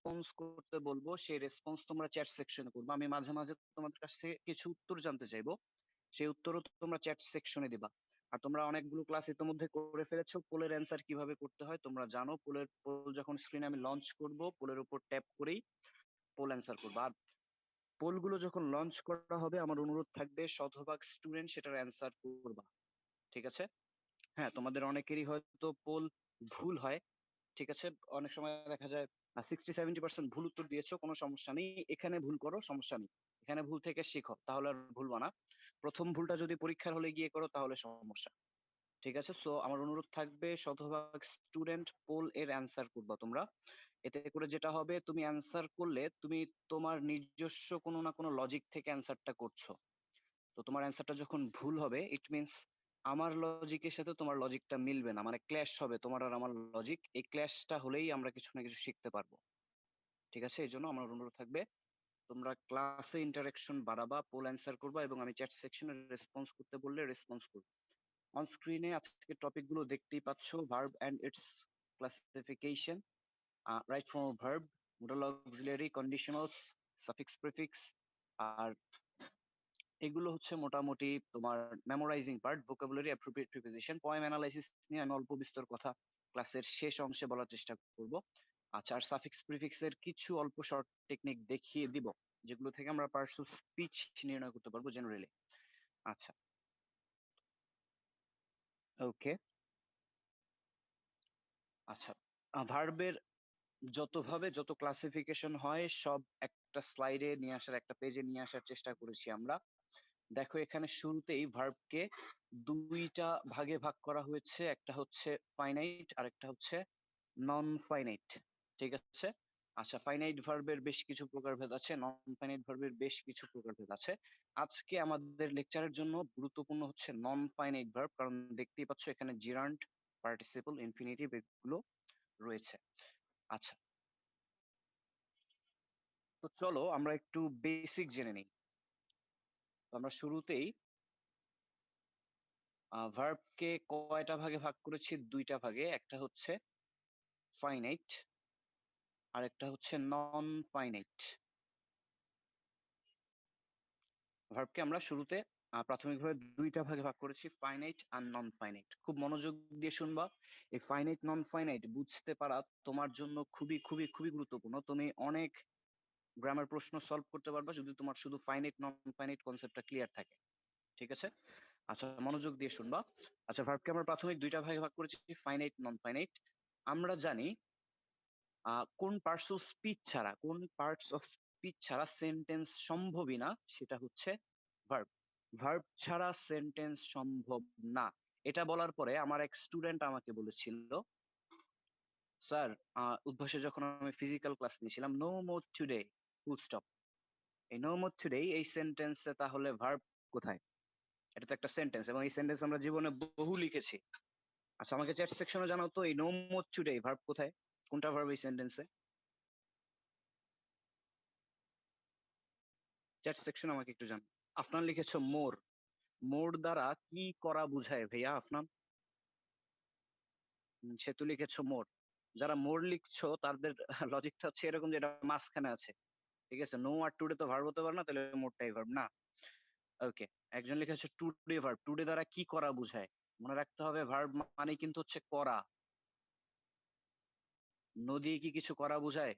Response করতে বলবো সেই রেসপন্স তোমরা চ্যাট সেকশনে করবে। আমি মাঝে মাঝে তোমাদের কাছ থেকে কিছু উত্তর জানতে চাইবো, সেই উত্তরও তোমরা চ্যাট সেকশনে দিবা। আর তোমরা অনেকগুলো ক্লাস ইতিমধ্যে করে ফেলেছো, পোলের অ্যান্সার কিভাবে করতে হয় তোমরা জানো। পোল যখন স্ক্রিনে আমি লঞ্চ করব, পোলের উপর ট্যাপ করেই পোল অ্যান্সার করবা। আর পোল গুলো যখন লঞ্চ করা হবে আমার অনুরোধ থাকবে শতভাগ স্টুডেন্ট সেটার অ্যান্সার করবা, ঠিক আছে? হ্যাঁ, তোমাদের অনেকেরই হয়তো পোল ভুল হয়, ঠিক আছে? অনেক সময় দেখা যায় 60-70% ভুল উত্তর দিয়েছো, কোনো সমস্যা নেই, এখানে ভুল করো, সমস্যা নেই। এখানে ভুল থেকে শিখো, তাহলে আর ভুলবা না। প্রথম ভুলটা যদি পরীক্ষার হলে গিয়ে করো তাহলে সমস্যা, ঠিক আছে? সো আমার অনুরোধ থাকবে শতভাগ স্টুডেন্ট পোল এর অ্যান্সার করবা তোমরা। এতে করে যেটা হবে, তুমি অ্যান্সার করলে তুমি তোমার নিজস্ব কোনো না কোনো লজিক থেকে অ্যান্সারটা করছো। তো তোমার অ্যান্সারটা যখন ভুল হবে ইট মিনস আমার লজিকের সাথে তোমার লজিকটা মিলবে না, মানে ক্ল্যাশ হবে তোমার আর আমার লজিক। এই ক্ল্যাশটা হলেই আমরা কিছু না কিছু শিখতে পারবো, ঠিক আছে? এই জন্য আমার অনুরোধ থাকবে তোমরা ক্লাসে ইন্টারাকশন বাড়াবা, পোল অ্যান্সার করবা, এবং আমি চ্যাট সেকশনে রেসপন্স করতে বললে রেসপন্স করবো। অন স্ক্রিনে আজকে টপিক গুলো দেখতেই পাচ্ছ, verb and its classification, right form of verb, modal auxiliary, conditionals, suffix prefix. আর এগুলো হচ্ছে মোটামুটি তোমার memorizing part, vocabulary, appropriate preposition. Poem analysis নিয়ে আমি অল্প বিস্তর কথা ক্লাসের শেষ অংশে বলার চেষ্টা করব। আচ্ছা, আর সাফিক্স প্রিফিক্স এর কিছু অল্প শর্ট টেকনিক দেখিয়ে দিব, যেগুলো থেকে আমরা পার্টস অফ স্পিচ নির্ণয় করতে পারবো জেনারেলি। আচ্ছা, ওকে। আচ্ছা, ভার্বের যত ক্লাসিফিকেশন হয় সব একটা স্লাইডে নিয়ে আসার, একটা পেজে নিয়ে আসার চেষ্টা করেছি আমরা। দেখো, এখানে শুরুতেই ভার্বকে দুইটা ভাগে ভাগ করা হয়েছে, একটা হচ্ছে ফাইনাইট আর একটা হচ্ছে নন ফাইনাইট, ঠিক আছে? আচ্ছা, ফাইনাইট ভার্বের বেশ কিছু প্রকারভেদ আছে, নন ফাইনাইট ভার্বের বেশ কিছু প্রকারভেদ আছে। আজকে আমাদের লেকচারের জন্য গুরুত্বপূর্ণ হচ্ছে নন ফাইনাইট ভার্ব, কারণ দেখতেই পাচ্ছ এখানে জিরান্ড, পার্টিসিপল, ইনফিনিটিভ এগুলো রয়েছে। আচ্ছা, তো চলো আমরা একটু বেসিক জেনে নিই। আমরা শুরুতেই ভার্বকে কয়টা ভাগে ভাগ করেছি? দুইটা ভাগে, একটা হচ্ছে ফাইনাইট আর একটা হচ্ছে নন ফাইনাইট। ভার্বকে আমরা শুরুতে প্রাথমিকভাবে দুইটা ভাগে ভাগ করেছি, ফাইনাইট আর নন ফাইনাইট। খুব মনোযোগ দিয়ে শুনবা, এই ফাইনাইট নন ফাইনাইট বুঝতে পারা তোমার জন্য খুবই খুবই খুবই গুরুত্বপূর্ণ। তুমি অনেক গ্রামার প্রশ্ন সলভ করতে পারবা যদি তোমার শুধু ফাইনাইট নন ফাইনাইট কনসেপ্টটা ক্লিয়ার থাকে, ঠিক আছে? আচ্ছা, মনোযোগ দিয়ে শুনবা। আচ্ছা, ভার্বকে আমরা প্রাথমিক দুইটা ভাগে ভাগ করেছি, ফাইনাইট নন ফাইনাইট। আমরা জানি কোন পার্টস অফ স্পিচ ছাড়া সেন্টেন্স সম্ভবই না, সেটা হচ্ছে ভার্ব। ভার্ব ছাড়া সেন্টেন্স সম্ভব না। এটা বলার পরে আমার এক স্টুডেন্ট আমাকে বলেছিল, স্যার, উদ্ভাসে যখন আমি ফিজিক্যাল ক্লাস নিয়েছিলাম, no more today, full stop, এই নো মোর টুডে এই সেন্টেন্সে তাহলে ভার্ব কোথায়? এটা তো একটা সেন্টেন্স, এবং এই সেন্টেন্স আমরা জীবনে বহু লিখেছি। আচ্ছা, আমাকে চ্যাট সেকশনে জানাও তো, এই নো মোর টুডে ভার্ব কোথায়? কোনটা ভার্ব এই সেন্টেন্সে? চ্যাট সেকশন আমাকে একটু জানাও। আফনান লিখেছো মোর। মোর দ্বারা কি করা বুঝায় ভাইয়া আফনান? সেতু লিখেছো মোর। যারা মোর লিখছো তাদের লজিকটা হচ্ছে এরকম যে এটা মাঝখানে আছে, ঠিক আছে? নো আর টুডে তো ভার্ব হতে পারে না, তাহলে মোরটাই ভার্ব না। ওকে, একজন লিখেছো টুডে ভার্ব। টুডে দ্বারা কি করা বুঝায়? মনে রাখতে হবে ভার্ব মানে কিন্তু হচ্ছে করা। নো দিয়ে কি কিছু করা বুঝায়?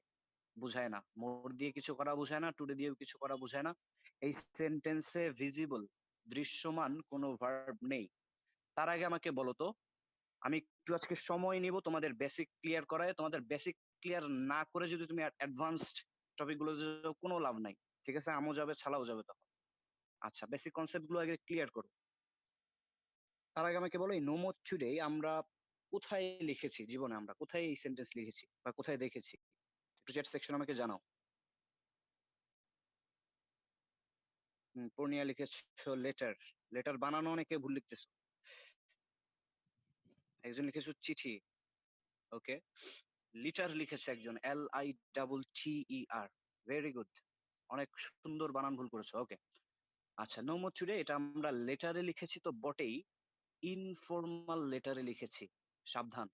বুঝায় না। মোর দিয়ে কিছু করা বুঝায় না, টুডে দিয়েও কিছু করা বুঝায় না। এই সেন্টেন্সে ভিজিবল, দৃশ্যমান কোনো ভার্ব নেই। তার আগে আমাকে বলো তো, আমি একটু আজকে সময় নিব তোমাদের বেসিক ক্লিয়ার করায়। তোমাদের বেসিক ক্লিয়ার না করে যদি তুমি অ্যাডভান্সড টপিক গুলো কোনো লাভ নাই, ঠিক আছে? আমও যাবে, ছালাও যাবে তখন। আচ্ছা, বেসিক কনসেপ্ট গুলো আগে ক্লিয়ার করো। তার আগে আমাকে বলো, এই নো মোর টুডে আমরা কোথায় লিখেছি জীবনে? আমরা কোথায় এই সেন্টেন্স লিখেছি বা কোথায় দেখেছি? একটু চ্যাট সেকশন আমাকে জানাও। পূর্ণিয়া লিখেছো লেটার। লেটার বানানো অনেকে ভুল লিখতেছো। একজন লিখেছো চিঠি। ওকে, লিটার লিখেছে একজন, LITTER। ভেরি গুড, অনেক সুন্দর বানান ভুল করেছো। ওকে, আচ্ছা, নো মোর টুডে এটা আমরা লেটারে লিখেছি তো বটেই, ইনফর্মাল লেটারে লিখেছি, সাবধান।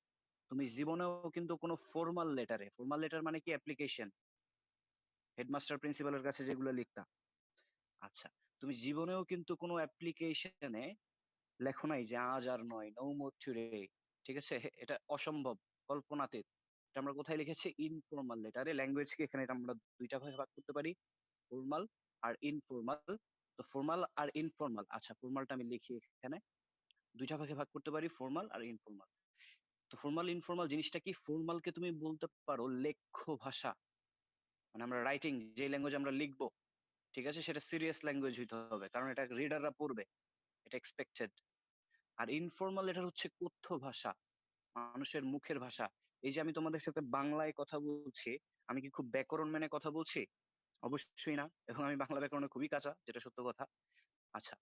তুমি জীবনেও কিন্তু কোনো ফরমাল লেটার মানে কি অ্যাপ্লিকেশন, হেডমাস্টার প্রিন্সিপালের কাছে যেগুলো লিখতা, আচ্ছা, তুমি জীবনেও কিন্তু কোনো অ্যাপ্লিকেশনে লেখো নাই যে আজ আর নয়, নো মোর টুডে, ঠিক আছে? এটা অসম্ভব, কল্পনাতীত। এটা আমরা কোথায় লিখেছি? ইনফর্মাল লেটারে। ল্যাঙ্গুয়েজকে এখানে এটা আমরা দুইটা ভাগে ভাগ করতে পারি, ফর্মাল আর ইনফর্মাল। তো ফর্মাল আর ইনফর্মাল, আচ্ছা ফর্মালটা আমি লিখি এখানে, দুইটা ভাগে ভাগ করতে পারি, ফর্মাল আর ইনফর্মাল। তো ফর্মাল ইনফর্মাল জিনিসটা কি? ফর্মালকে তুমি বলতে পারো লেখ্য ভাষা, মানে আমরা রাইটিং যে ল্যাঙ্গুয়েজ আমরা লিখবো, ঠিক আছে, সেটা সিরিয়াস ল্যাঙ্গুয়েজ হইতে হবে, কারণ এটা রিডাররা পড়বে, এটা এক্সপেক্টেড। আর ইনফর্মাল লেটার হচ্ছে কথ্য ভাষা, মানুষের মুখের ভাষা। এই যে আমি তোমাদের সাথে বাংলায় কথা বলছি, আমি কি খুব ব্যাকরণ মেনে কথা বলছি? অবশ্যই না, এবং আমি বাংলা ব্যাকরণে খুবই কাঁচা, যেটা সত্য কথা। আচ্ছা,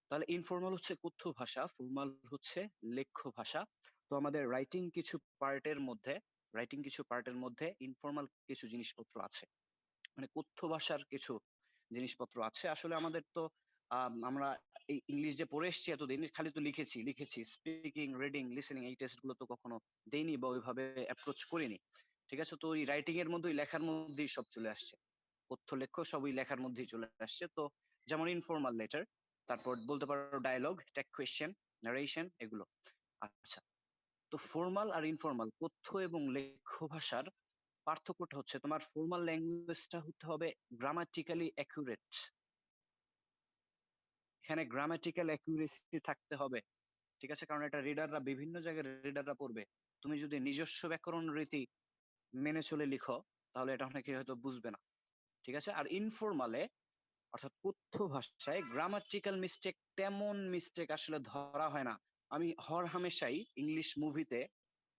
তাহলে ইনফর্মাল হচ্ছে কথ্য ভাষা, ফর্মাল হচ্ছে লেখ্য ভাষা। তো আমাদের রাইটিং কিছু পার্টের মধ্যে ইনফর্মাল কিছু জিনিসপত্র আছে, মানে কথ্য ভাষার কিছু জিনিসপত্র আছে। আসলে আমাদের তো আমরা এই ইংলিশ যে পড়ে এসেছি এতদিন, খালি তো লিখেছি স্পিকিং, রিডিং, লিসেনিং, এই টেস্ট গুলো তো কখনো দেইনি বা ওইভাবে অ্যাপ্রোচ করিনি, ঠিক আছে? তো ওই রাইটিং এর মধ্যে, ওই লেখার মধ্যেই সব চলে আসছে, কথ্য লেখ্য সবই লেখার মধ্যেই চলে আসছে। তো যেমন ইনফর্মাল লেটার, তারপর বলতে পারো ডায়ালগ, টেক কোয়েশ্চেন, নারেশন, এগুলো। আচ্ছা, তো ফর্মাল আর ইনফর্মাল কথ্য এবং লেখ্য ভাষার পার্থক্যটা হচ্ছে, তোমার ফর্মাল ল্যাঙ্গুয়েজটা হতে হবে গ্রামাটিক্যালি অ্যাকুরেট, এখানে গ্রামাটিক্যাল অ্যাকুরেসি থাকতে হবে, ঠিক আছে? কারণ এটা রিডাররা, বিভিন্ন জায়গায় রিডাররা পড়বে। তুমি যদি নিজস্ব ব্যাকরণ রীতি মেনে চলে লিখো, তাহলে এটা অনেকে হয়তো বুঝবে না, ঠিক আছে? আর ইনফর্মালে, অর্থাৎ কথ্য ভাষায় গ্রামাটিক্যাল মিস্টেক, তেমন মিস্টেক আসলে ধরা হয় না। আমি হর হামেশাই ইংলিশ মুভিতে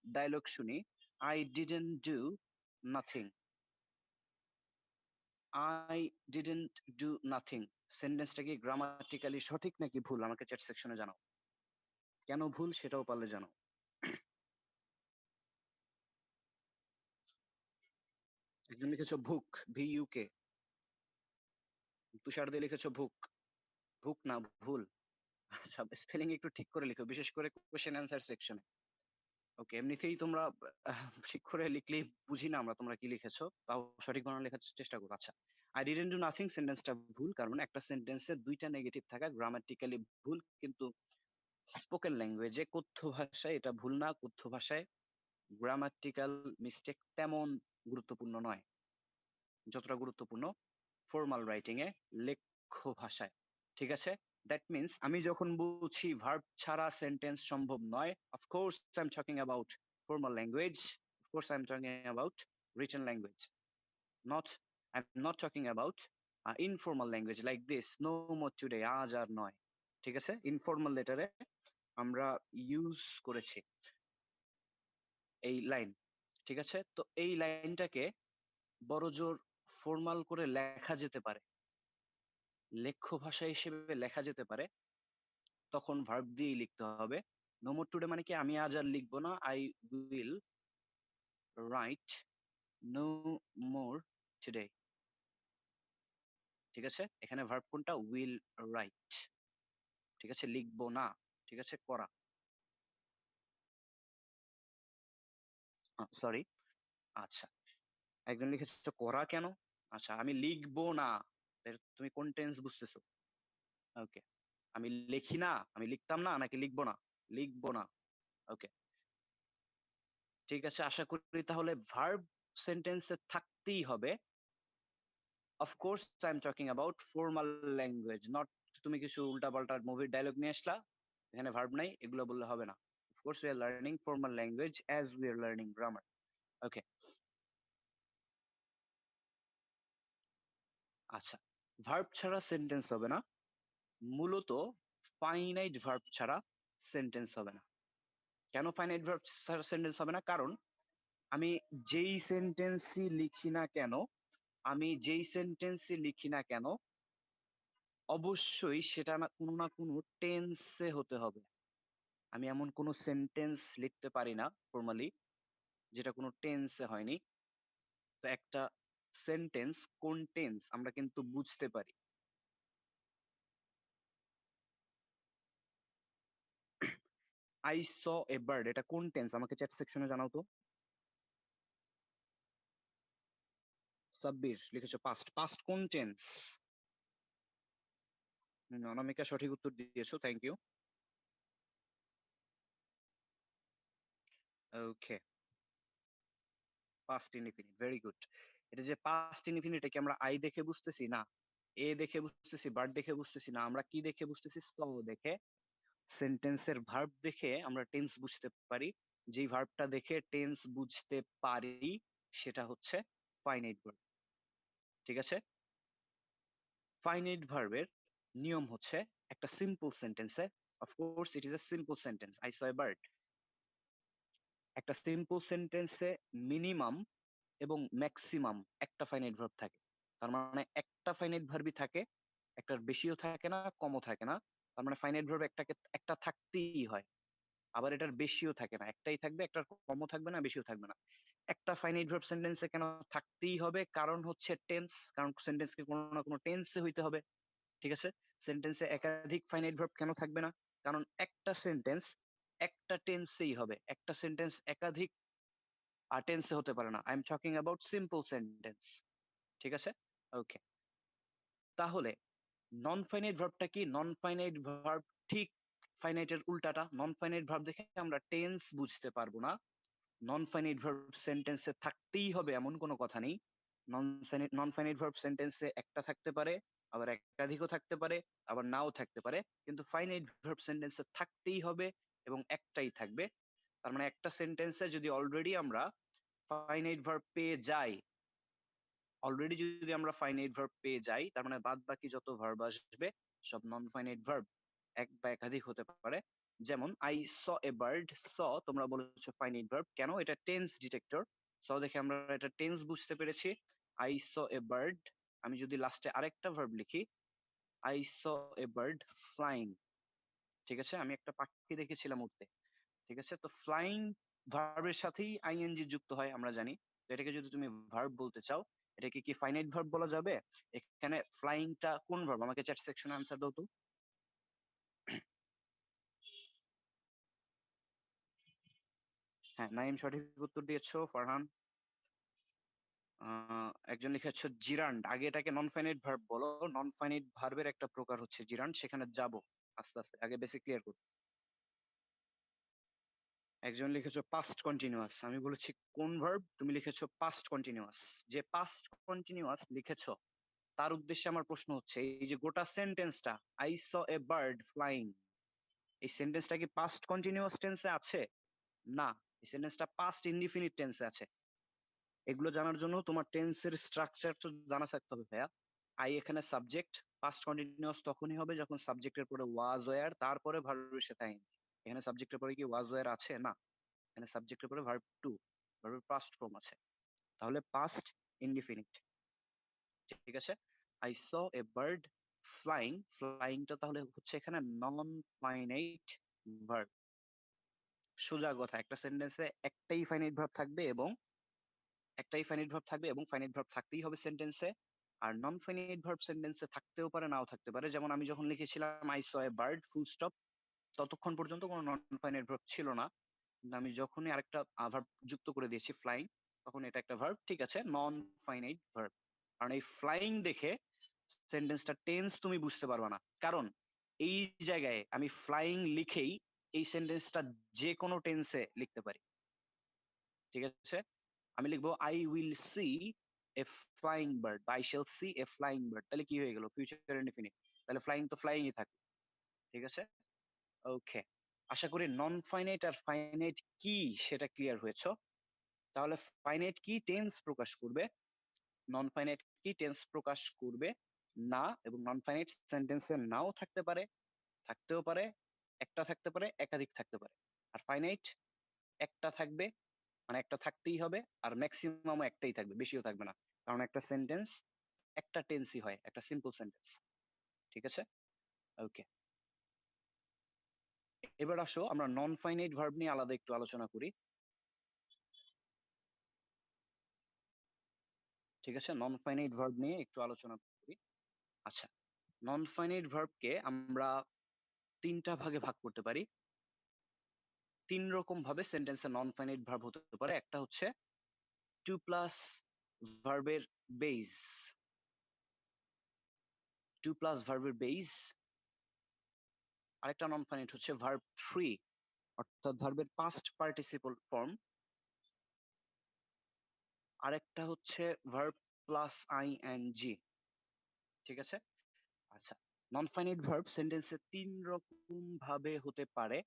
ডায়লগ শুনি, I didn't do nothing, I didn't do nothing. সেন্টেন্সটা কি গ্রামাটিক্যালি সঠিক নাকি ভুল? আমাকে চ্যাট সেকশনে জানাও। কেন ভুল সেটাও পারলে জানাও। একজন লিখেছো ভুক, VUK, তুষার দিয়ে লিখেছো ভুক, ভুক না, ভুল। আচ্ছা, স্পেলিং একটু ঠিক করে লিখো, বিশেষ করে কোশ্চেন অ্যান্সার সেকশনে। ওকে, এমনিতেই তোমরা ঠিক করে লিখলেই বুঝি না আমরা তোমরা কি লিখেছো, তাও সঠিক বানান লেখার চেষ্টা করো। আচ্ছা, আই ডিডন্ট ডু নাথিং সেন্টেন্সটা ভুল, কারণ একটা সেন্টেন্সে দুইটা নেগেটিভ থাকা গ্রামাটিক্যালি ভুল, কিন্তু স্পোকেন ল্যাঙ্গুয়েজে, কথ্য ভাষায় এটা ভুল না। কথ্য ভাষায় গ্রামাটিক্যাল মিস্টেক তেমন গুরুত্বপূর্ণ নয়, যতটা গুরুত্বপূর্ণ ফর্মাল রাইটিং এ, লেখ্য ভাষায়, ঠিক আছে? দ্যাট মিন্স আমি যখন বলছি ভার্ব ছাড়া সেন্টেন্স সম্ভব নয়, of course I am talking about formal language, of course I am talking about written language, not, I am not talking about informal language like this, no more today, আজ আর নয়, ঠিক আছে? ইনফর্মাল লেটারে আমরা ইউজ করেছি এই লাইন, ঠিক আছে? তো এই লাইনটাকে বড়জোর ফর্মাল করে লেখা যেতে পারে, লেখ্য ভাষা হিসেবে লেখা যেতে পারে, তখন ভার্ব দিয়েই লিখতে হবে। নো মোর টুডে মানে কি? আমি আজ আর লিখবো না, I will write no more today, ঠিক আছে? এখানে ভার্ব কোনটা? উইল রাইট, ঠিক আছে? লিখবো না, ঠিক আছে? করা, সরি। আচ্ছা, একজন লিখেছে করা কেন? আচ্ছা, আমি লিখবো না, তুমি কোন টেন্স বুঝতেছো? ওকে, আমি লিখি না, আমি লিখতাম না, নাকি লিখবো না? লিখবো না, ওকে, ঠিক আছে। আশা করি তাহলে ভার্ব সেন্টেন্সে থাকতেই হবে। Of course I am talking about formal language, not তুমি কিছু উল্টাপাল্টা মুভির ডায়লগ নিয়ে আসলা, এখানে ভার্ব নাই, এগুলো বললে হবে না। Of course we are learning formal language as we are learning grammar. Okay, আচ্ছা, ভার্ব ছাড়া সেন্টেন্স হবে না, মূলত ফাইনাইট ভার্ব ছাড়া সেন্টেন্স হবে না। কেন ফাইনাইট ভার্ব ছাড়া সেন্টেন্স হবে না? কারণ আমি যেই সেন্টেন্সই লিখি না কেন, আমি যেই সেন্টেন্সই লিখি না কেন, অবশ্যই সেটা না কোনো টেন্সে হতে হবে। আমি এমন কোনো সেন্টেন্স লিখতে পারি না ফরমালি যেটা কোনো টেন্সে হয়নি। তো একটা সেন্টেন্স কোন টেন্স আমরা কিন্তু বুঝতে পারি। আই স এ বার্ড, এটা কোন টেন্স আমাকে চ্যাট সেকশনে জানাও তো। সাব্বির লিখেছো পাস্ট, পাস্ট কোন টেন্স? অনামিকা সঠিক উত্তর দিয়েছো, thank you. Okay, past indefinite, very good. এটা যে পাস্ট ইনডিফিনিট, এটা কি আমরা আই দেখে বুঝতেছি? না। এ দেখে বুঝতেছি, বার্ড দেখে বুঝতেছি না, আমরা কি দেখে বুঝতেছি? স দেখে। সেন্টেন্সের ভার্ব দেখে আমরা টেন্স বুঝতে পারি। যেই ভার্বটা দেখে টেন্স বুঝতে পারি সেটা হচ্ছে ফাইনাইট ভার্ব। ঠিক আছে? ফাইনাইট ভার্বের নিয়ম হচ্ছে একটা সিম্পল সেন্টেন্সে, of course it is a simple sentence, I saw a bird, একটা সিম্পল সেন্টেন্সে মিনিমাম এবং ম্যাক্সিমাম একটা ফাইনাইট ভার্ব থাকে। তার মানে একটা ফাইনাইট ভার্বই থাকে, একটার বেশিও থাকে না, কমও থাকে না। তার মানে ফাইনাইট ভার্ব একটা থাকতেই হয়। আবার এটার বেশিও থাকে না, একটাই থাকবে, একটার কমও থাকবে না, বেশিও থাকবে না। একটা ফাইনাইট ভার্ব সেন্টেন্সে কেন থাকতেই হবে? কারণ হচ্ছে টেন্স, কারণ সেন্টেন্সকে কোনো না কোনো টেন্সে হইতে হবে। ঠিক আছে? সেন্টেন্সে একাধিক ফাইনাইট ভার্ব কেন থাকবে না? কারণ একটা সেন্টেন্স একটা টেন্সেই হবে, একটা সেন্টেন্স একাধিক টেন্সে হতে পারে না। I am talking about simple sentence. ঠিক আছে? ওকে, তাহলে নন ফাইনাইট ভার্বটা কি? নন ফাইনাইট ভার্ব ঠিক ফাইনাইটের উল্টাটা। নন ফাইনাইট ভার্ব দেখে আমরা টেন্স বুঝতে পারবো না। নন ফাইনাইট ভার্ব সেন্টেন্সে থাকতেই হবে এমন কোনো কথা নেই। নন ফাইনাইট ভার্ব সেন্টেন্সে একটা থাকতে পারে, আবার একাধিকও থাকতে পারে, আবার নাও থাকতে পারে, কিন্তু ফাইনাইট ভার্ব সেন্টেন্সে থাকতেই হবে এবং একটাই থাকবে। তার মানে একটা সেন্টেন্সে যদি অলরেডি আমরা ফাইনাইট ভার্ব পেয়ে যাই, অলরেডি যদি আমরা ফাইনাইট ভার্ব পেয়ে যাই, তার মানে বাদ বাকি যত ভার্ব আসবে সব নন ফাইনাইট ভার্ব, এক বা একাধিক হতে পারে। যেমন আই স এ বার্ড, স তোমরা বলেছো ফাইনাইট ভার্ব, কেন? এটা টেন্স ডিটেক্টর। স দেখে আমরা এটা টেন্স বুঝতে পেরেছি। আই স এ বার্ড, আমি যদি লাস্টে আরেকটা ভার্ব লিখি, I saw a bird flying, ঠিক আছে, আমি একটা পাখি দেখেছিলাম উঠতে। ঠিক আছে, তো ফ্লাইং ভার্বের সাথেই আইএনজি যুক্ত হয় আমরা জানি। তো এটাকে যদি তুমি ভার্ব বলতে চাও, এটাকে কি ফাইনাইট ভার্ব বলা যাবে? এখানে ফ্লাইংটা কোন ভার্ব? আমাকে চ্যাট সেকশনে আনসার দাও তো। হ্যাঁ, নাইম সঠিক উত্তর দিয়েছো। ফারহান একজন লিখেছো জিরান্ড, আগে এটাকে নন ফাইনাইট ভার্ব বলো। নন ফাইনাইট ভার্বের একটা প্রকার হচ্ছে জিরান্ড, সেখানে যাব আস্তে আস্তে, আগে বেসিক ক্লিয়ার করো। একজন লিখেছো পাস্ট কন্টিনিউয়াস, আমি বলেছি কোন ভার্ব, তুমি লিখেছো পাস্ট কন্টিনিউয়াস। যে পাস্ট কন্টিনিউয়াস লিখেছো তার উদ্দেশ্যে আমার প্রশ্ন হচ্ছে, এই যে গোটা সেন্টেন্সটা I saw a bird flying, এই সেন্টেন্সটা কি পাস্ট কন্টিনিউয়াস টেন্সে আছে? না, এই সেন্টেন্সটা পাস্ট ইনডিফিনিট টেন্সে আছে। এগুলো জানার জন্য তোমার টেন্সের স্ট্রাকচার তো জানা থাকতে হবে ভাইয়া। আই এখানে সাবজেক্ট, পাস্ট কন্টিনিউয়াস তখনই হবে যখন সাবজেক্টের পরে ওয়াজ ওয়্যার, তারপরে ভার্বের সাথে আইএনজি। এখানে সাবজেক্টের পরে কি ওয়াজ ওয়্যার আছে? না, এখানে সাবজেক্টের পরে ভার্ব টু, ভার্বের পাস্ট ফর্ম আছে। তাহলে পাস্ট ইনডিফিনিট। ঠিক আছে, I saw a bird flying, ফ্লাইংটা তাহলে হচ্ছে এখানে নন ফাইনাইট ভার্ব। সোজা কথা, একটা সেন্টেন্সে একটাই ফাইনাইট ভার্ব থাকবে এবং ফাইনাইট ভার্ব থাকতেই হবে সেন্টেন্সে। আর নন ফাইনাইট ভার্ব সেন্টেন্সে থাকতেও পারে, নাও থাকতে পারে। যেমন আমি যখন লিখেছিলাম I saw a bird full stop, ততক্ষণ পর্যন্ত কোনো নন ফাইনাইট ভার্ব ছিল না। কিন্তু আমি যখনই আরেকটা ভার্ব যুক্ত করে দিয়েছি ফ্লাইং, তখন এটা একটা ভার্ব, ঠিক আছে, নন ফাইনাইট ভার্ব। কারণ এই ফ্লাইং দেখে সেন্টেন্সটা টেন্স তুমি বুঝতে পারবে না, কারণ এই জায়গায় আমি ফ্লাইং লিখেই এই সেন্টেন্সটা যে কোনো টেন্সে লিখতে পারি। ঠিক আছে, আমি লিখবো I will see a flying bird, বা I shall see a flying bird, তাহলে কি হয়ে গেল? Future indefinite. তাহলে ফ্লাইং তো ফ্লাইংই থাকবে। ঠিক আছে, ওকে, আশা করি নন ফাইনাইট আর ফাইনাইট কি সেটা ক্লিয়ার হয়েছে। তাহলে ফাইনাইট কি টেন্স প্রকাশ করবে, নন ফাইনাইট কি টেন্স প্রকাশ করবে না, এবং নন ফাইনাইট সেন্টেন্সে নাও থাকতে পারে, থাকতেও পারে, একটা থাকতে পারে, একাধিক থাকতে পারে। আর ফাইনাইট একটা থাকবে, মানে একটা থাকতেই হবে, আর ম্যাক্সিমাম একটাই থাকবে, বেশিও থাকবে না। কারণ একটা সেন্টেন্স একটা টেন্সই হয়, একটা সিম্পল সেন্টেন্স। ঠিক আছে, ওকে, এবার আসো আমরা নন ফাইনাইট ভার্ব নিয়ে আলাদা একটু আলোচনা করি। ঠিক আছে, নন ফাইনাইট ভার্ব নিয়ে একটু আলোচনা করি। আচ্ছা, নন ফাইনাইট ভার্বকে আমরা তিনটা ভাগে ভাগ করতে পারি। তিন রকম ভাবে সেন্টেন্সে নন ফাইনাইট ভার্ব হতে পারে। একটা হচ্ছে টু প্লাস ভার্বের বেস, টু প্লাস ভার্বের বেস। আরেকটা নন ফাইনাইট হচ্ছে ভার্ব থ্রি, অর্থাৎ ভার্বের পাস্ট পার্টিসিপল ফর্ম। আরেকটা হচ্ছে ভার্ব প্লাস আইএনজি। ঠিক আছে? আচ্ছা, নন ফাইনাইট ভার্ব সেন্টেন্সে তিন রকম ভাবে হতে পারে।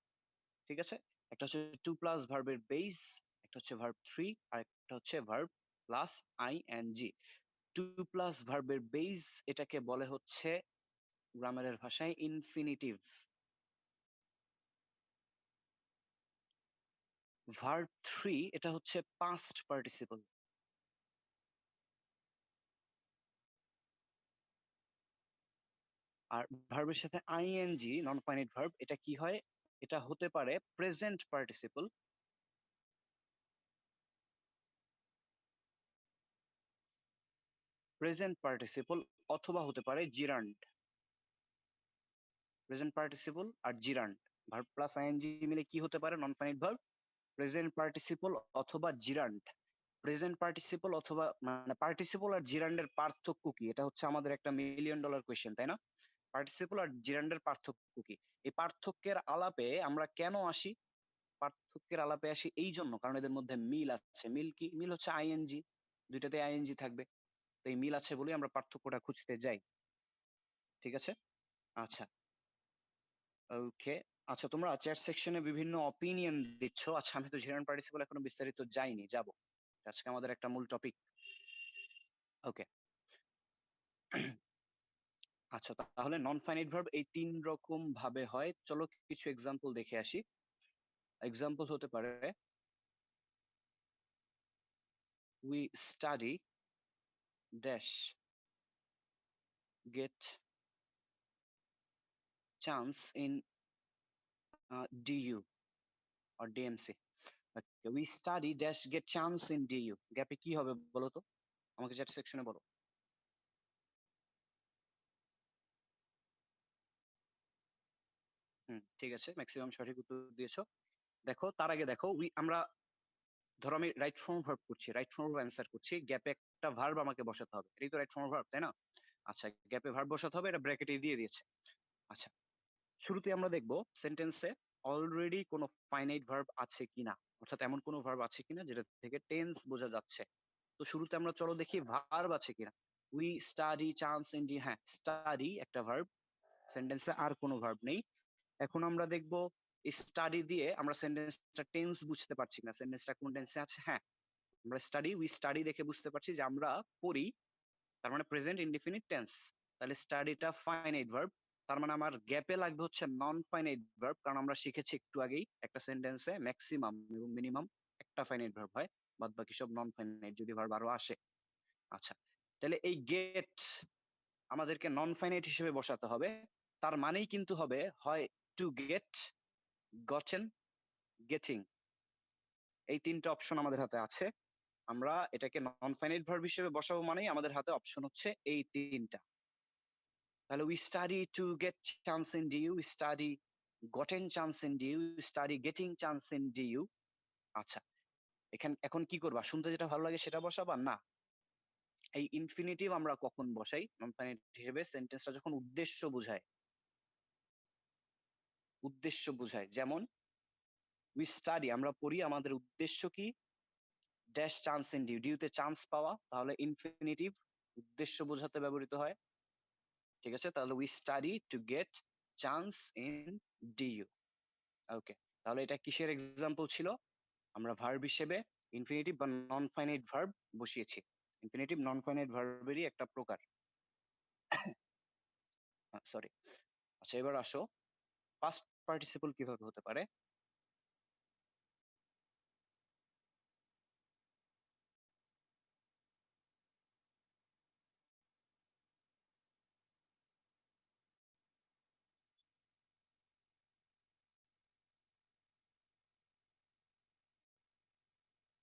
ঠিক আছে? একটা হচ্ছে টু প্লাস ভার্বের বেস, একটা হচ্ছে ভার্ব থ্রি, আর একটা হচ্ছে verb plus ING. To plus ভার্বের বেস এটাকে বলে হচ্ছে গ্রামারের ভাষায় ইনফিনিটিভ। ভার্ব থ্রি এটা হচ্ছে পাস্ট পার্টিসিপল। আর ভার্বের সাথে আইএনজি নন ফাইনাইট ভার্ব এটা কি হয়? এটা হতে পারে প্রেজেন্ট পার্টিসিপল, প্রেজেন্ট পার্টিসিপল, অথবা হতে পারে জিরান্ড। প্রেজেন্ট পার্টিসিপল আর জিরান্ড, ভার্ব প্লাস আইএনজি মিলে কি হতে পারে non finite verb? Present participle অথবা জিরান্ড। প্রেজেন্ট পার্টিসিপল অথবা মানে পার্টিসিপল আর জিরান্ডের পার্থক্য কি? এটা হচ্ছে আমাদের একটা মিলিয়ন ডলার কোয়েশ্চেন, তাই না? পার্টিসিপল আর জিরান্ডের পার্থক্য কি? এই পার্থক্যের আলাপে আমরা কেন আসি? পার্থক্যের আলাপে আসি এই জন্য কারণ এদের মধ্যে মিল আছে। মিল কি? মিল হচ্ছে আইএনজি, দুইটাতে আইএনজি থাকবে। তো এই মিল আছে বলেই আমরা পার্থক্যটা খুঁজতে যাই। ঠিক আছে? আচ্ছা, ওকে। আচ্ছা, তোমরা চ্যাট সেকশনে বিভিন্ন অপিনিয়ন দিচ্ছ। আচ্ছা, আমি তো জিরান্ড পার্টিসিপল এখনো বিস্তারিত যাইনি, যাব। আজকে আমাদের একটা মূল টপিক। ওকে। আচ্ছা, তাহলে নন ফাইনাইট ভার্ব এই তিন রকম ভাবে হয়। চলো কিছু এক্সাম্পল দেখে আসি। এক্সাম্পল হতে পারে we study dash get chance in DU or DMC. We study dash get chance in DU, গ্যাপে কি হবে বলো তো? আমাকে চ্যাট সেকশনে বলো। ঠিক আছে, ম্যাক্সিমাম সঠিক উত্তর দিয়েছো। দেখো, তার আগে দেখো আমরা ধরো আমি রাইট ফর্ম ভার্ব করছি, রাইট ফর্ম অ্যান্সার করছি, গ্যাপে একটা ভার্ব আমাকে বসাতে হবে। এটাই তো রাইট ফর্ম ভার্ব, তাই না? আচ্ছা, গ্যাপে ভার্ব বসাতে হবে, এটা ব্র্যাকেটে দিয়ে দিয়েছে। আচ্ছা, শুরুতে আমরা দেখব সেন্টেন্সে অলরেডি কোনো ফাইনাইট ভার্ব আছে কিনা, অর্থাৎ এমন কোনো ভার্ব আছে কিনা যেটা থেকে টেন্স বোঝা যাচ্ছে। তো শুরুতে আমরা চলো দেখি ভার্ব আছে কিনা। We study chance in D, হ্যাঁ স্টাডি একটা ভার্ব, সেন্টেন্সে আর কোনো ভার্ব নেই। এখন আমরা দেখব স্টাডি দিয়ে আমরা সেন্টেন্সটা টেন্স বুঝতে পারছি না, সেন্টেন্সটা কোন টেন্সে আছে। হ্যাঁ, আমরা স্টাডি, উই স্টাডি দেখে বুঝতে পারছি যে আমরা পড়ি, তার মানে প্রেজেন্ট ইনডিফিনিট টেন্স। তাহলে স্টাডিটা ফাইনাইট ভার্ব, তার মানে আমার গ্যাপে লাগবে হচ্ছে নন ফাইনাইট ভার্ব, কারণ আমরা শিখেছি একটু আগেই একটা সেন্টেন্সে ম্যাক্সিমাম এবং মিনিমাম একটা ফাইনাইট ভার্ব হয়, বাদ বাকি সব নন ফাইনাইট যদি ভার্ব আরো আসে। আচ্ছা, তাহলে এই গেট আমাদেরকে নন ফাইনাইট হিসেবে বসাতে হবে। তার মানেই কিন্তু হবে হয় টু গেট, গটেন, গেটিং। এই তিনটা অপশন আমাদের হাতে আছে। আমরা এটাকে নন ফাইনাইট ভার্ব হিসেবে বসাবো মানেই আমাদের হাতে অপশন হচ্ছে এই তিনটা। তাহলে we study to get chance in DU, we study gotten chance in DU, we study getting chance in DU. আচ্ছা, এখন কি করবা? শুনতে যেটা ভালো লাগে সেটা বসাবা না? এই ইনফিনিটিভ আমরা কখন বসাই নন ফাইনাইট হিসেবে? সেন্টেন্সটা যখন উদ্দেশ্য বোঝায়, উদ্দেশ্য বোঝায়। যেমন উই স্টাডি আমরা পড়ি, আমাদের উদ্দেশ্য কি? ড্যাশ চান্স ইন ডিউ, ডিউতে চান্স পাওয়া, তাহলে ইনফিনিটিভ উদ্দেশ্য বোঝাতে ব্যবহৃত হয়। ঠিক আছে, তাহলে we study to get chance in DU. Okay, তাহলে এটা কিসের এক্সাম্পল ছিল? আমরা ভার্ব হিসেবে ইনফিনিটিভ বা নন ফাইনাইট ভার্ব বসিয়েছি। ইনফিনিটিভ নন ফাইনাইট ভার্বেরই একটা প্রকার। সরি। আচ্ছা, এবার আসো পাস্ট পার্টিসিপল কিভাবে হতে পারে।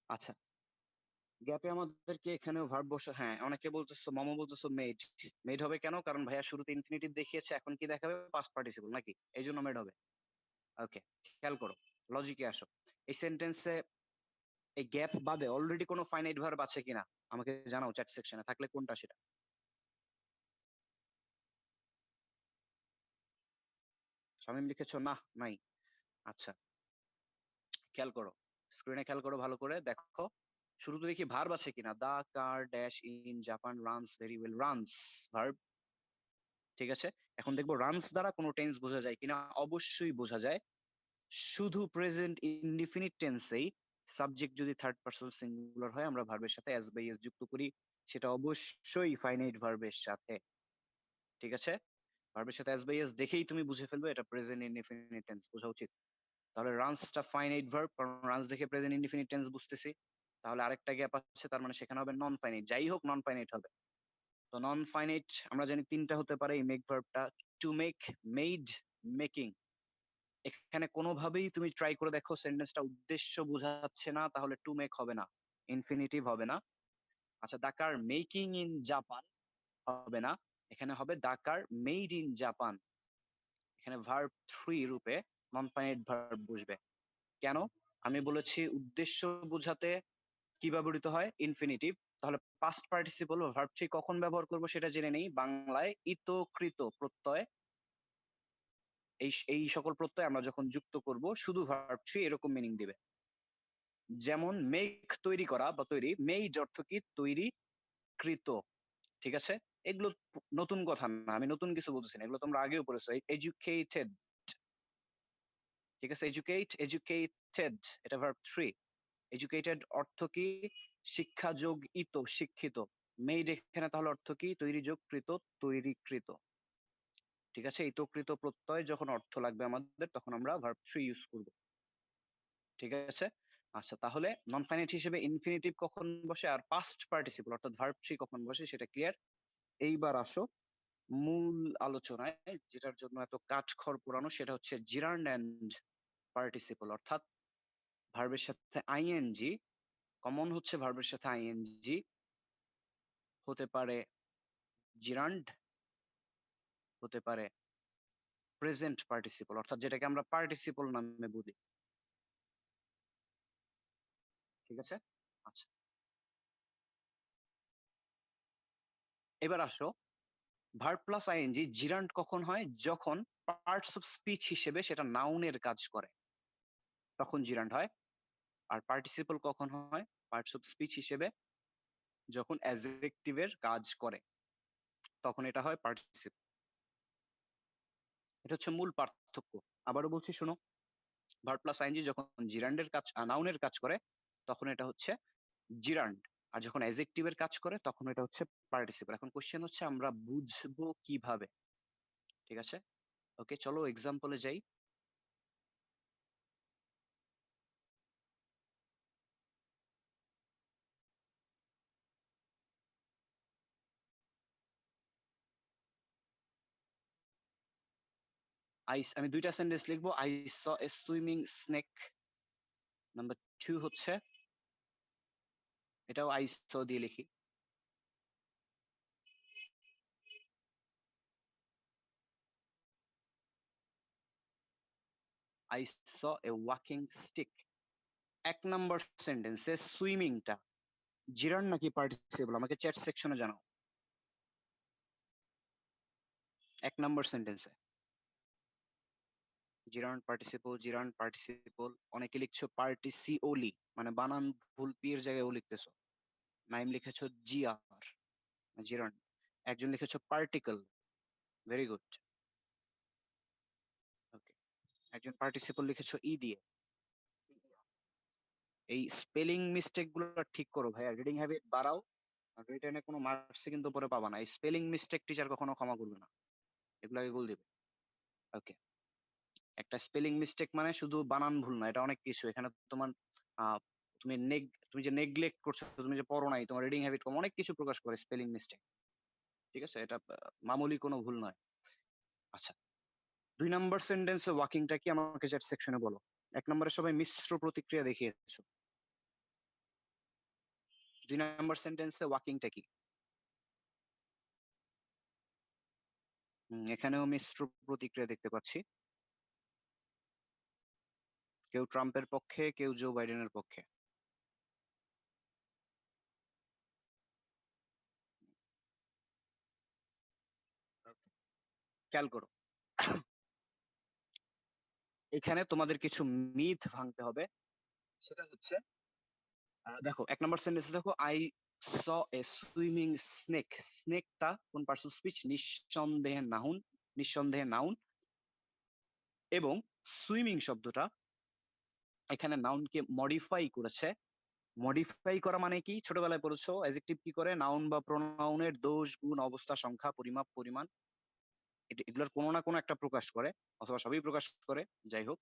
আচ্ছা, গ্যাপে আমাদেরকে এখানেও ভার্ব বসে, হ্যাঁ অনেকে বলতেছো, মামা বলতেছো মেড। মেড হবে কেন? কারণ ভাইয়া শুরুতে ইনফিনিটিভ দেখিয়েছে, এখন কি দেখাবে? পাস্ট পার্টিসিপল নাকি? এই জন্য মেড হবে। ওকে, খেয়াল করো। লজিকে আসো। এই সেন্টেন্সে এই গ্যাপ বাদে অলরেডি কোনো ফাইনাইট ভার্ব আছে কিনা আমাকে জানাও চ্যাট সেকশনে, থাকলে কোনটা সেটা। শামীম লিখেছো না, নাই। আচ্ছা, খেয়াল করো, স্ক্রিনে খেয়াল করো ভালো করে দেখো, শুরুতে দেখি ভার্ব আছে কিনা। The car dash in Japan runs very well, runs verb, ঠিক আছে। এখন দেখবো রানস দ্বারা কোনো টেন্স বোঝা যায় কিনা। অবশ্যই বোঝা যায়। শুধু প্রেজেন্ট ইনডিফিনিট টেন্সেই সাবজেক্ট যদি থার্ড পারসন সিঙ্গুলার হয় আমরা ভার্বের সাথে এস বাই এস যুক্ত করি, সেটা অবশ্যই ফাইনাইট ভার্বের সাথে, ঠিক আছে। ভার্বের সাথে এস বাই এস দেখেই তুমি বুঝে ফেলবে এটা প্রেজেন্ট ইনডিফিনিট টেন্স বোঝা উচিত। তাহলে রানসটা ফাইনাইট ভার্ব, কারণ রানস দেখে প্রেজেন্ট ইনডিফিনিট টেন্স বুঝতেছি। তাহলে আরেকটা গ্যাপ আছে, তার মানে সেখানে হবে নন ফাইনাইট, যাই হোক নন ফাইনাইট হবে। তো নন ফাইনাইট আমরা জানি তিনটা হতে পারে, এই মেক ভার্বটা। To make, made, making. এখানে কোনোভাবেই তুমি ট্রাই করে দেখো সেন্টেন্সটা উদ্দেশ্য বোঝাচ্ছে না, তাহলে টু মেক হবে না, ইনফিনিটিভ হবে না। আচ্ছা, দাকার মেকিং ইন জাপান হবে না, এখানে হবে দাকার মেড ইন জাপান। এখানে ভার্ব থ্রি রূপে নন ফাইনাইট ভার্ব বসবে। কেন? আমি বলেছি উদ্দেশ্য বোঝাতে কি ব্যবহৃত হয়, ইনফিনিটিভ। তাহলে পাস্ট পার্টিসিপল ভার্ব থ্রি কখন ব্যবহার করব সেটা জেনে নেই। বাংলায় ইতকৃত প্রত্যয়, এই এই সকল প্রত্যয় আমরা যখন যুক্ত করব শুধু ভার্ব থ্রি এরকম মিনিং দিবে। যেমন মেক তৈরি করা বা তৈরি, মেড অর্থ কি, তৈরি, কৃত, ঠিক আছে। এগুলো নতুন কথা না, আমি নতুন কিছু বলতেছি না, এগুলো তোমরা আগেও পড়েছো। এডুকেটেড, ঠিক আছে, এডুকেট, এডুকেটেড, এটা ভার্ব থ্রি। এডুকেটেড অর্থ কি, শিক্ষা যোগ ইত, শিক্ষিত। মেড এখানে তাহলে অর্থ কি, তৈরি যোগ কৃত, তৈরিকৃত, ঠিক আছে। ইতকৃত প্রত্যয় যখন অর্থ লাগবে আমাদের তখন আমরা ভার্ব থ্রি ইউজ করব, ঠিক আছে। আচ্ছা, তাহলে নন ফাইনাইট হিসেবে ইনফিনিটিভ কখন বসে আর পাস্ট পার্টিসিপল অর্থাৎ ভার্ব থ্রি কখন বসে সেটা ক্লিয়ার। এইবার আসো মূল আলোচনায়, যেটার জন্য এত কাঠখড় পোড়ানো, সেটা হচ্ছে জিরান্ড এন্ড পার্টিসিপল, অর্থাৎ ভার্বের সাথে আইএনজি। কমন হচ্ছে ভার্বের সাথে আইএনজি হতে পারে জিরান্ড, হতে পারে প্রেজেন্ট পার্টিসিপল, অর্থাৎ যেটাকে আমরা পার্টিসিপল নামে বুঝি, ঠিক আছে। আচ্ছা, এবার আসো ভার্ব প্লাস আইএনজি জিরান্ড কখন হয়, যখন পার্টস অফ স্পিচ হিসেবে সেটা নাউনের কাজ করে, তখন জিরান্ড হয়। আর পার্টিসিপল কখন হয়, পার্টস অফ স্পিচ হিসেবে যখন অ্যাডজেক্টিভের কাজ করে, তখন এটা হয় পার্টিসিপল। এটা হচ্ছে মূল পার্থক্য। আবারও বলছি শোনো, ভার্ব প্লাস আইএনজি যখন জিরান্ডের কাজ, নাউনের কাজ করে, তখন এটা হচ্ছে জিরান্ড। আর যখন অ্যাডজেক্টিভের কাজ করে তখন এটা হচ্ছে পার্টিসিপল। এখন কোশ্চেন হচ্ছে আমরা বুঝবো কিভাবে, ঠিক আছে। ওকে, চলো এক্সাম্পলে যাই। আমি দুইটা সেন্টেন্স লিখবো। I saw a swimming snake. Number two হচ্ছে, এটাও আই স দিয়ে লিখি। I saw a walking stick. এক নাম্বার সেন্টেন্সে সুইমিংটা জিরান নাকি পার্টিসিপল আমাকে চ্যাট সেকশনে জানাও। এক নাম্বার সেন্টেন্সে জিরান পার্টিসিপল, জিরান পার্টিসিপল। অনেকে লিখছো পার্টিসিওলি, মানে বানান ভুল, পি এর জায়গায় ও লিখতেছো। নাইম লিখেছো জিআর, জিরান। একজন লিখেছো পার্টিকল, ভেরি গুড, ওকে। একজন পার্টিসিপল লিখেছো ই দিয়ে। এই স্পেলিং মিস্টেক গুলো ঠিক করো ভাইয়া, রিডিং হ্যাবিট বাড়াও। রিটেনে কোনো মার্কস কিন্তু পরে পাবা না, এই স্পেলিং মিস্টেক টিচার কখনো ক্ষমা করবে না, এগুলো আগে গোল দিবে। ওকে, একটা স্পেলিং মিস্টেক মানে শুধু বানান ভুল না, এটা অনেক কিছু। এখানে তোমার আহ, তুমি যে নেগলেক্ট করছো, তুমি যে পড়ো নাই, তোমার রিডিং হ্যাবিট কম, অনেক কিছু প্রকাশ করে স্পেলিং মিস্টেক, ঠিক আছে। এটা মামুলি কোনো ভুল নয়। আচ্ছা, দুই নাম্বার সেন্টেন্সে ওয়াকিংটা কি আমাকে চ্যাট সেকশনে বলো। এক নম্বরে সবাই মিশ্র প্রতিক্রিয়া দেখিয়েছো, দুই নাম্বার সেন্টেন্সে ওয়াকিংটা কি। এখানেও মিশ্র প্রতিক্রিয়া দেখতে পাচ্ছি। কেউ ট্রাম্পের পক্ষে, কেউ জো বাইডেনের পক্ষে। খেয়াল করো, এখানে তোমাদের কিছু মিথ ভাঙতে হবে। সেটা হচ্ছে দেখো 1 নম্বর সেন্টেন্সে দেখো, I saw a swimming snake. স্নেকটা কোন পার্টস অফ স্পিচ? নিঃসন্দেহে নাউন। এবং সুইমিং শব্দটা এখানে নাউনকে মডিফাই করেছে। মডিফাই করা মানে কি? ছোটবেলায় পড়েছো অ্যাডজেক্টিভ কি করে? নাউন বা প্রোনাউনের দোষ, গুণ, অবস্থা, সংখ্যা, পরিমাপ, পরিমাণ, এগুলোর কোনো না কোনো একটা প্রকাশ করে, অথবা সবই প্রকাশ করে। যাই হোক,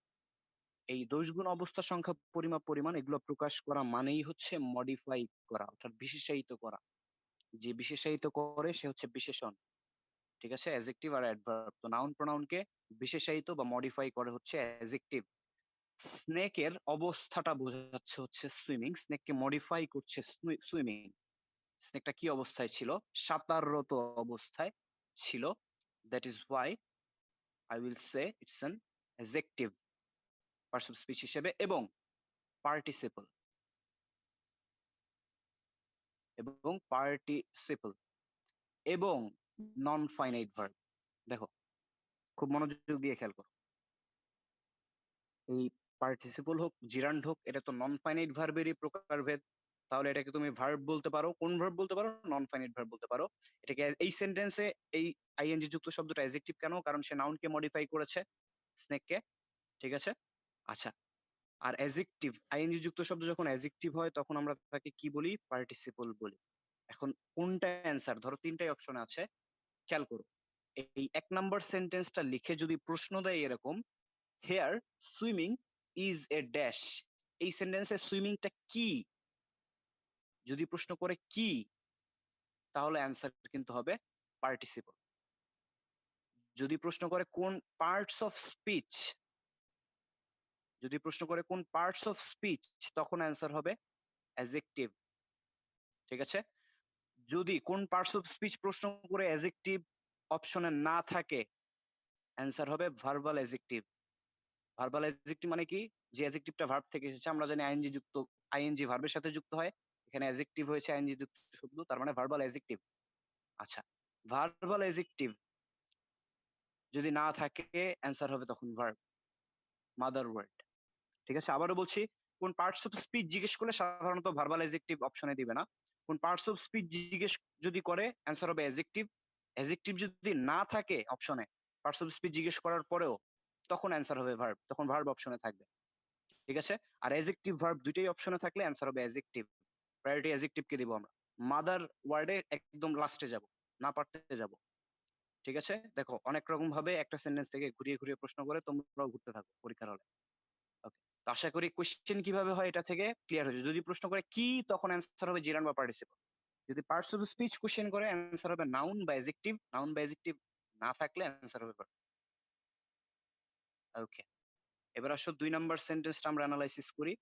এই দোষ, গুণ, অবস্থা, সংখ্যা, পরিমাপ, পরিমাণ এগুলো প্রকাশ করা মানেই হচ্ছে মডিফাই করা, অর্থাৎ বিশেষায়িত করা। যে বিশেষায়িত করে সে হচ্ছে বিশেষণ। ঠিক আছে? অ্যাডজেক্টিভ আর অ্যাডভার্ব। তো নাউন প্রোনাউনকে বিশেষায়িত বা মডিফাই করে হচ্ছে অ্যাডজেক্টিভ। স্নেকের অবস্থাটা বোঝাচ্ছে হচ্ছে সুইমিং, স্নেককে মডিফাই করছে সুইমিং। স্নেকটা কি অবস্থায় ছিল? সাঁতাররত অবস্থায় ছিল। That is Y I will say it's an adjective parts of speech হিসেবে। এবং পার্টিসিপল, এবং নন ফাইনাইট ভার্ব। দেখো, খুব মনোযোগ দিয়ে খেয়াল করো। এই পার্টিসিপল হোক, জিরান্ড হোক, এটা তো নন ফাইনাইট ভার্বেরই প্রকারভেদ। তাহলে এটাকে তুমি ভার্ব বলতে পারো, কোন ভার্ব বলতে পারো? নন ফাইনাইট ভার্ব বলতে পারো। এটাকে এই সেন্টেন্সে এই আইএনজি যুক্ত শব্দটা অ্যাডজেক্টিভ কেন? কারণ সে নাউনকে মডিফাই করেছে, স্নেককে। ঠিক আছে? আচ্ছা, আর অ্যাডজেক্টিভ, আইএনজি যুক্ত শব্দ যখন অ্যাডজেক্টিভ হয় তখন আমরা তাকে কি বলি? পার্টিসিপল বলি। এখন কোনটা অ্যান্সার? ধরো তিনটাই অপশন আছে, খেয়াল করো। এই 1 নাম্বার সেন্টেন্সটা লিখে যদি প্রশ্ন দেয় এরকম, here swimming is a dash, এই সেন্টেন্সে সুইমিংটা কি? যদি প্রশ্ন করে কি, তাহলে অ্যান্সার কিন্তু হবে পার্টিসিপল। যদি প্রশ্ন করে কোন পার্টস অফ স্পিচ, যদি প্রশ্ন করে কোন পার্টস অফ স্পিচ, তখন অ্যান্সার হবে অ্যাডজেক্টিভ। ঠিক আছে? যদি কোন পার্টস অফ স্পিচ প্রশ্ন করে অ্যাডজেক্টিভ অপশনে না থাকে, অ্যান্সার হবে ভার্বাল অ্যাডজেক্টিভ। ভার্বাল অ্যাডজেক্টিভ মানে কি? যে অ্যাডজেক্টিভটা ভার্ব থেকে এসেছে, আমরা জানি আইএনজি যুক্ত, আইএনজি ভার্বের সাথে যুক্ত হয়। এখানে অ্যাডজেক্টিভ হয়েছে আইএনজি যুক্ত শব্দ, তার মানে ভার্বাল অ্যাডজেক্টিভ। আচ্ছা, ভার্বাল অ্যাডজেক্টিভ যদি না থাকে, অ্যান্সার হবে তখন ভার্ব, মাদার ওয়ার্ড। ঠিক আছে? আবারও বলছি, কোন পার্টস অফ স্পিচ জিজ্ঞেস করলে সাধারণত ভার্বাল অ্যাডজেক্টিভ অপশনে দিবে না। কোন পার্টস অফ স্পিচ জিজ্ঞেস যদি করে, অ্যান্সার হবে অ্যাডজেক্টিভ। অ্যাডজেক্টিভ যদি না থাকে অপশনে, পার্টস অফ স্পিচ জিজ্ঞেস করার পরেও, তখন অ্যান্সার হবে ভার্ব, তখন ভার্ব অপশনে থাকবে। ঠিক আছে? আর অ্যাডজেক্টিভ ভার্ব দুইটাই অপশনে থাকলে অ্যান্সার হবে অ্যাডজেক্টিভ। প্রায়োরিটি অ্যাডজেক্টিভ কে দিব আমরা। মাদার ওয়ার্ডে একদম লাস্টে যাব, না পারতে যাব। ঠিক আছে? দেখো, অনেক রকম ভাবে একটা সেন্টেন্স থেকে ঘুরিয়ে ঘুরিয়ে প্রশ্ন করে, তোমরাও ঘুরতে থাকো পরীক্ষার হলে। ওকে। তো আশা করি কোয়েশ্চেন কিভাবে হয় এটা থেকে ক্লিয়ার হয়েছে। যদি প্রশ্ন করে কি, তখন অ্যান্সার হবে জিরান বা পার্টিসিপল। যদি পার্টস অফ স্পিচ কোয়েশ্চেন করে, অ্যান্সার হবে নাউন বা অ্যাডজেক্টিভ। নাউন বা অ্যাডজেক্টিভ না থাকলে অ্যান্সার হবে verb। ওকে। এবার আসো 2 নাম্বার সেন্টেন্সটা আমরা এনালাইসিস করি।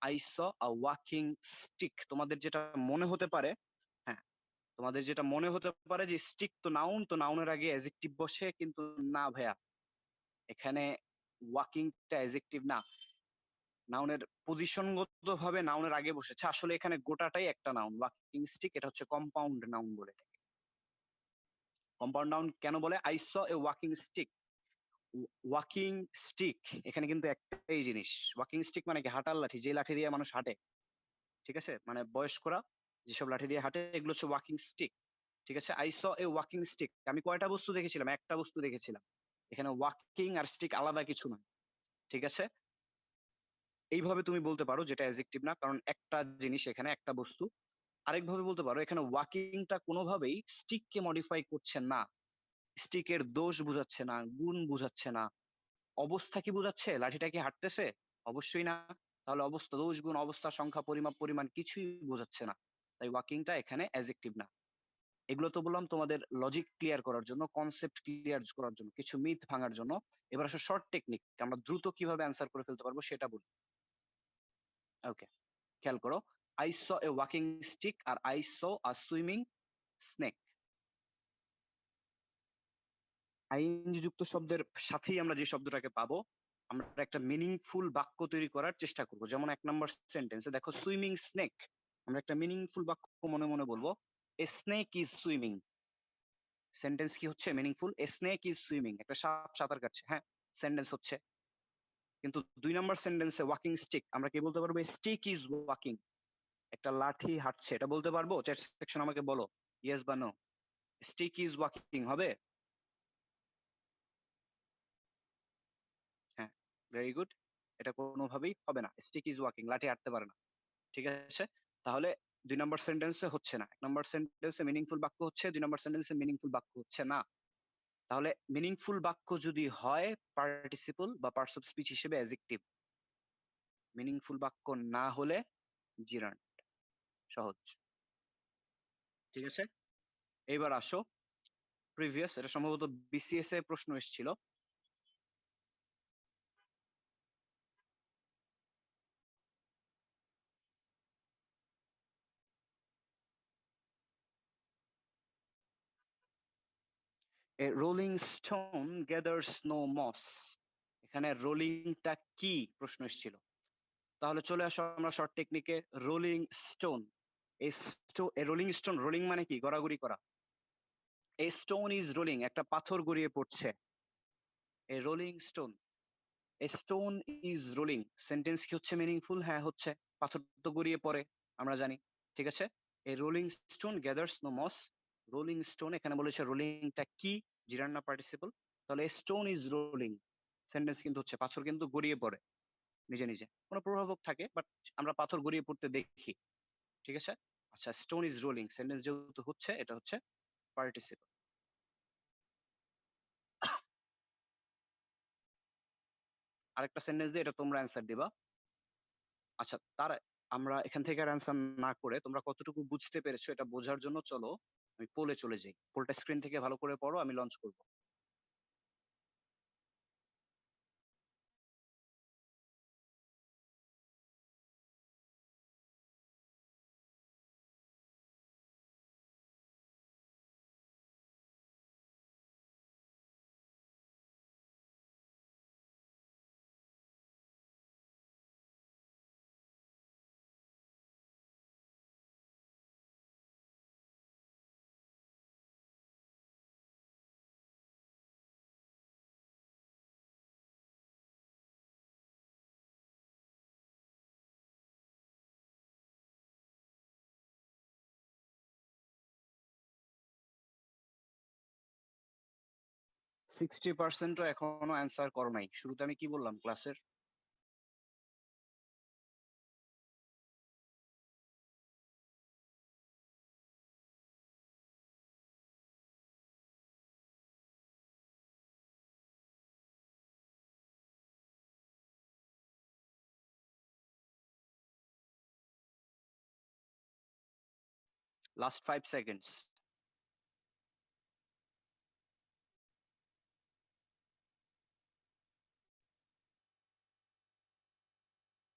I saw a walking stick। তোমাদের যেটা মনে হতে পারে, হ্যাঁ, তোমাদের যেটা মনে হতে পারে যে স্টিক তো নাউন, তো নাউনের আগে অ্যাডজেক্টিভ বসে, কিন্তু না ভাইয়া, এখানে ওয়াকিংটা অ্যাডজেক্টিভ না। নাউনের পজিশনগত ভাবে নাউনের আগে বসেছে। আসলে এখানে গোটাটাই একটা নাউন। ওয়াকিং স্টিক এটা হচ্ছে কম্পাউন্ড নাউন বলে এটাকে। কম্পাউন্ড নাউন কেন বলে? I saw a walking stick. Walking stick এখানে কিন্তু একটাই জিনিস। ওয়াকিং স্টিক মানে কি? হাঁটার লাঠি, যে লাঠি দিয়ে মানুষ হাঁটে। ঠিক আছে? মানে বয়স্করা যেসব লাঠি দিয়ে হাঁটে, এগুলো হচ্ছে ওয়াকিং স্টিক। ঠিক আছে? I saw a walking stick. আমি কয়টা বস্তু দেখেছিলাম? একটা বস্তু দেখেছিলাম। এখানে ওয়াকিং আর স্টিক আলাদা কিছু নয়। ঠিক আছে? এইভাবে তুমি বলতে পারো, যেটা অ্যাডজেক্টিভ না, কারণ একটা জিনিস, এখানে একটা বস্তু। আরেকভাবে বলতে পারো, এখানে ওয়াকিংটা কোনোভাবেই স্টিককে মডিফাই করছে না। স্টিকের দোষ বুঝাচ্ছে না, গুণ বুঝাচ্ছে না। অবস্থা কি বুঝাচ্ছে? লাঠিটা কি হাঁটতেছে? অবশ্যই না। তাহলে অবস্থা, দোষ, গুণ, অবস্থা, সংখ্যা, পরিমাপ, পরিমাণ কিছুই বোঝাচ্ছে না। তাই ওয়াকিংটা এখানে অ্যাডজেক্টিভ না। এগুলো তো বললাম তোমাদের লজিক ক্লিয়ার করার জন্য, কনসেপ্ট ক্লিয়ার করার জন্য, কিছু মিথ ভাঙার জন্য। এবার আসলে শর্ট টেকনিক, আমরা দ্রুত কিভাবে অ্যান্সার করে ফেলতে পারবো সেটা বলি। ওকে, খেয়াল করো। I saw a walking stick আর I saw a swimming snake. ING যুক্ত শব্দের সাথেই আমরা যে শব্দটাকে পাবো, আমরা একটা মিনিংফুল বাক্য তৈরি করার চেষ্টা করব। যেমন ১ নাম্বার সেন্টেন্সে দেখো সুইমিং স্নেক। আমরা একটা মিনিংফুল বাক্য মনে, মনে বলব। A snake is swimming. Sentence কি হচ্ছে meaningful? A snake is swimming. একটা সাপ সাঁতার কাটছে। হ্যাঁ, সেন্টেন্স হচ্ছে। কিন্তু ২ নাম্বার সেন্টেন্সে ওয়াকিং স্টিক আমরা কি বলতে পারবো? Stick is walking. একটা লাঠি হাঁটছে। এটা বলতে পারবো? চ্যাট সেকশন আমাকে বলো। ইয়েস বা নো? স্টিক ইজ ওয়াকিং হবে? হ্যাঁ, ভেরি গুড। এটা কোনোভাবেই হবে না। স্টিক ইজ ওয়াকিং, লাঠি হাঁটতে পারে না। ঠিক আছে? তাহলে ২ নাম্বার সেন্টেন্সে হচ্ছে না। ১ নাম্বার সেন্টেন্সে মিনিংফুল বাক্য হচ্ছে, ২ নাম্বার সেন্টেন্সে মিনিংফুল বাক্য হচ্ছে না। তাহলে মিনিংফুল বাক্য যদি হয় পার্টিসিপল বা পার্টস অফ স্পিচ হিসেবে অ্যাডজেক্টিভ। মিনিংফুল বাক্য না হলে জিরান্ড। সহজ। ঠিক আছে? এইবার আসো প্রিভিয়াস, এটা সম্ভবত বিসিএস এ প্রশ্ন এসেছিল। A rolling stone gathers no moss. এখানে রোলিংটা কি প্রশ্ন এসেছিল। তাহলে চলে আসো আমরা শর্ট টেকনিকে। Rolling stone. A rolling stone, rolling মানে কি? গড়াগড়ি করা। এ স্টোন ইজ রোলিং, একটা পাথর গড়িয়ে পড়ছে। এ rolling stone, A stone is rolling. Sentence কি হচ্ছে মিনিংফুল? হ্যাঁ হচ্ছে। পাথর তো গড়িয়ে পড়ে, আমরা জানি। ঠিক আছে? A rolling stone gathers no moss. Rolling stone এখানে বলেছে রোলিংটা কি? জিরান না পার্টিসিপল। তাহলে স্টোন ইজ রোলিং। সেন্টেন্স কিন্তু হচ্ছে পাথর কিন্তু গড়িয়ে পড়ে নিজে নিজে। কোনো প্রভাবক থাকে বাট আমরা পাথর গড়িয়ে পড়তে দেখি। ঠিক আছে? আচ্ছা, স্টোন ইজ রোলিং সেন্টেন্স যেহেতু হচ্ছে, এটা হচ্ছে পার্টিসিপল। আরেকটা সেন্টেন্স দিয়ে এটা তোমরা অ্যান্সার দিবা। আচ্ছা, আমরা এখান থেকে আর অ্যান্সার না করে তোমরা কতটুকু বুঝতে পেরেছো এটা বোঝার জন্য চলো আমি পোলে চলে যাই। পোলটা স্ক্রিন থেকে ভালো করে পড়ো, আমি লঞ্চ করব। ও 60% এখনো অ্যান্সার করো নাই। শুরুতে আমি কি বললাম ক্লাসের? Last 5 seconds.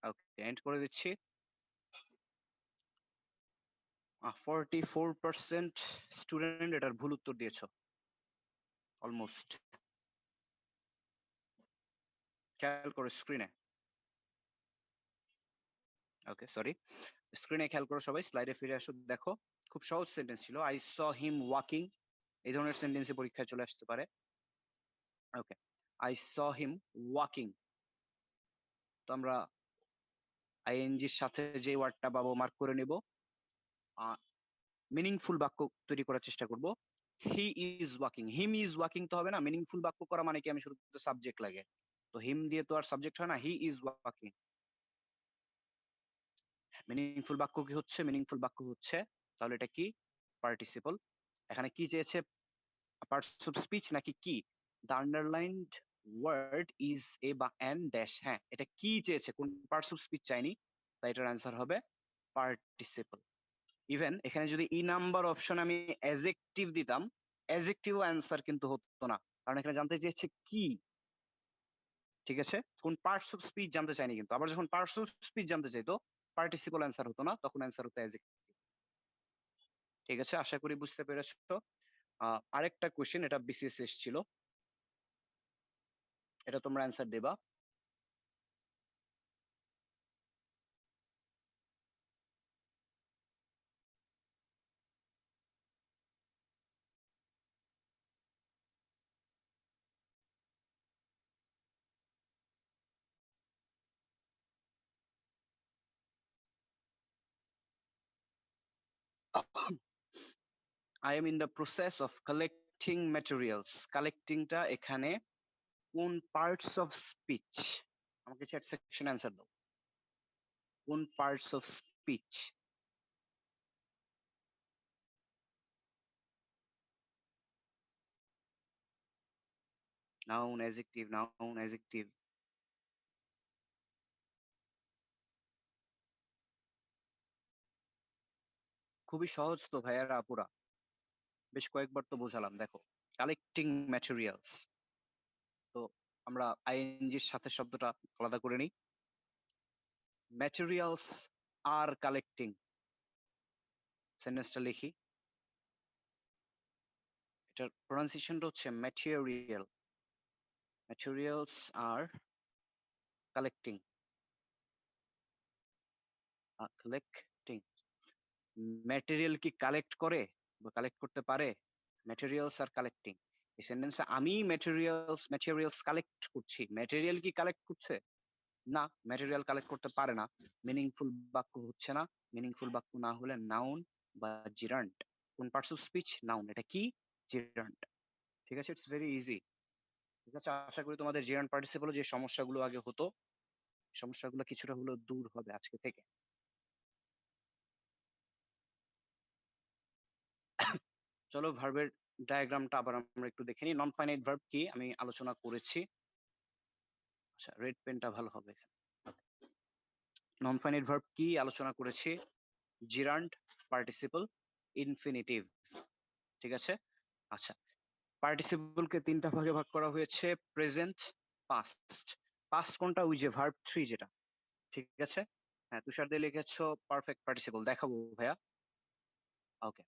ওকে, এন্ড করে দিচ্ছি। 44% স্টুডেন্ট এটার ভুল উত্তর দিয়েছো। অলমোস্ট। খেয়াল করো স্ক্রিনে। ওকে, সরি। স্ক্রিনে খেয়াল করো সবাই, স্লাইডে ফিরে আসো। দেখো খুব সহজ সেন্টেন্স ছিল। I saw him walking. এই ধরনের সেন্টেন্সে পরীক্ষায় চলে আসতে পারে। ওকে, আই স হিম ওয়াকিং। তো আমরা আইএনজির সাথে যে ওয়ার্ডটা পাবো মার্ক করে নিব। মিনিংফুল বাক্য তৈরি করার চেষ্টা করব। He is walking, him is walking তো হবে না। মিনিংফুল বাক্য করা মানে কি? আমি শুধু সাবজেক্ট লাগে। তো হিম দিয়ে তো আর সাবজেক্ট হয় না। He is walking. মিনিংফুল বাক্য কি হচ্ছে? মিনিংফুল বাক্য হচ্ছে, তাহলে এটা কি? পার্টিসিপল। এখানে কি চেয়েছে? পার্টস অফ স্পিচ নাকি কি? The underlined word is a বা অ্যান ড্যাশ। হ্যাঁ, এটা কি চেয়েছে? কোন পার্টস অফ স্পিচ চাইনি, তাই এটার অ্যান্সার হবে পার্টিসিপল। ইভেন এখানে যদি ই নাম্বার অপশন আমি অ্যাজেক্টিভ দিতাম, অ্যাজেক্টিভ অ্যান্সার কিন্তু হতো না, কারণ এখানে জানতে চেয়েছে কি। ঠিক আছে? কোন পার্টস অফ স্পিচ জানতে চাইনি কিন্তু। আবার যখন পার্টস অফ স্পিচ জানতে চাইতো, পার্টিসিপল অ্যান্সার হতো না, তখন অ্যান্সার হতো অ্যাজেক্টিভ। ঠিক আছে? আশা করি বুঝতে পেরেছো। আরেকটা কোয়েশ্চেন, এটা বিসিএস এসেছিল, এটা তোমরা অ্যান্সার দেবা। I am in the process of collecting materials. কালেক্টিংটা এখানে কোন পার্টস অফ স্পিচ? আমাকে চ্যাট সেকশন অ্যান্সার দাও। কোন parts of speech? Noun, adjective, noun, adjective. খুবই সহজ তো ভাইয়ারা আপুরা। বেশ কয়েকবার তো বোঝালাম দেখো। Collecting materials. তো আমরা আইএনজির সাথে শব্দটা আলাদা করে নিই। ম্যাটেরিয়ালস আর কালেক্টিং। সেন্টেন্সটা লিখি। এটার প্রনাউন্সিয়েশনটা হচ্ছে ম্যাটেরিয়াল। ম্যাটেরিয়ালস আর কালেক্টিং। কালেক্টিং। ম্যাটেরিয়াল কি কালেক্ট করে বা কালেক্ট করতে পারে? ম্যাটেরিয়ালস আর কালেক্টিং। এই সেন্টেন্সে আমি ম্যাটেরিয়ালস কালেক্ট করছি। ম্যাটেরিয়াল কি কালেক্ট করছে? না, ম্যাটেরিয়াল কালেক্ট করতে পারে না। মিনিংফুল বাক্য হচ্ছে না। মিনিংফুল বাক্য না হলে নাউন বা জিরান্ট। কোন পার্টস অফ স্পিচ? নাউন। এটা কি? জিরান্ট। ঠিক আছে? It's very easy. ঠিক আছে? আশা করি তোমাদের জিরান্ট পার্টিসিপল যে সমস্যাগুলো আগে হতো, সমস্যাগুলো কিছুটা হলেও দূর হবে আজকে থেকে। চলো ভার্বের ডায়াগ্রামটা আবার আমরা একটু দেখে নিই। নন ফাইনাইট ভার্ব কি আমি আলোচনা করেছি। আচ্ছা, রেড পেনটা ভালো হবে। নন ফাইনাইট ভার্ব কি আলোচনা করেছি? Gerund, participle, infinitive. ঠিক আছে? আচ্ছা, পার্টিসিপলকে তিনটা ভাগে ভাগ করা হয়েছে: প্রেজেন্ট, পাস্ট। পাস্ট কোনটা? ওই যে ভার্ব থ্রি যেটা। ঠিক আছে? হ্যাঁ, তুষার দিয়ে লিখেছো পারফেক্ট পার্টিসিপল। দেখাবো ভাইয়া। ওকে,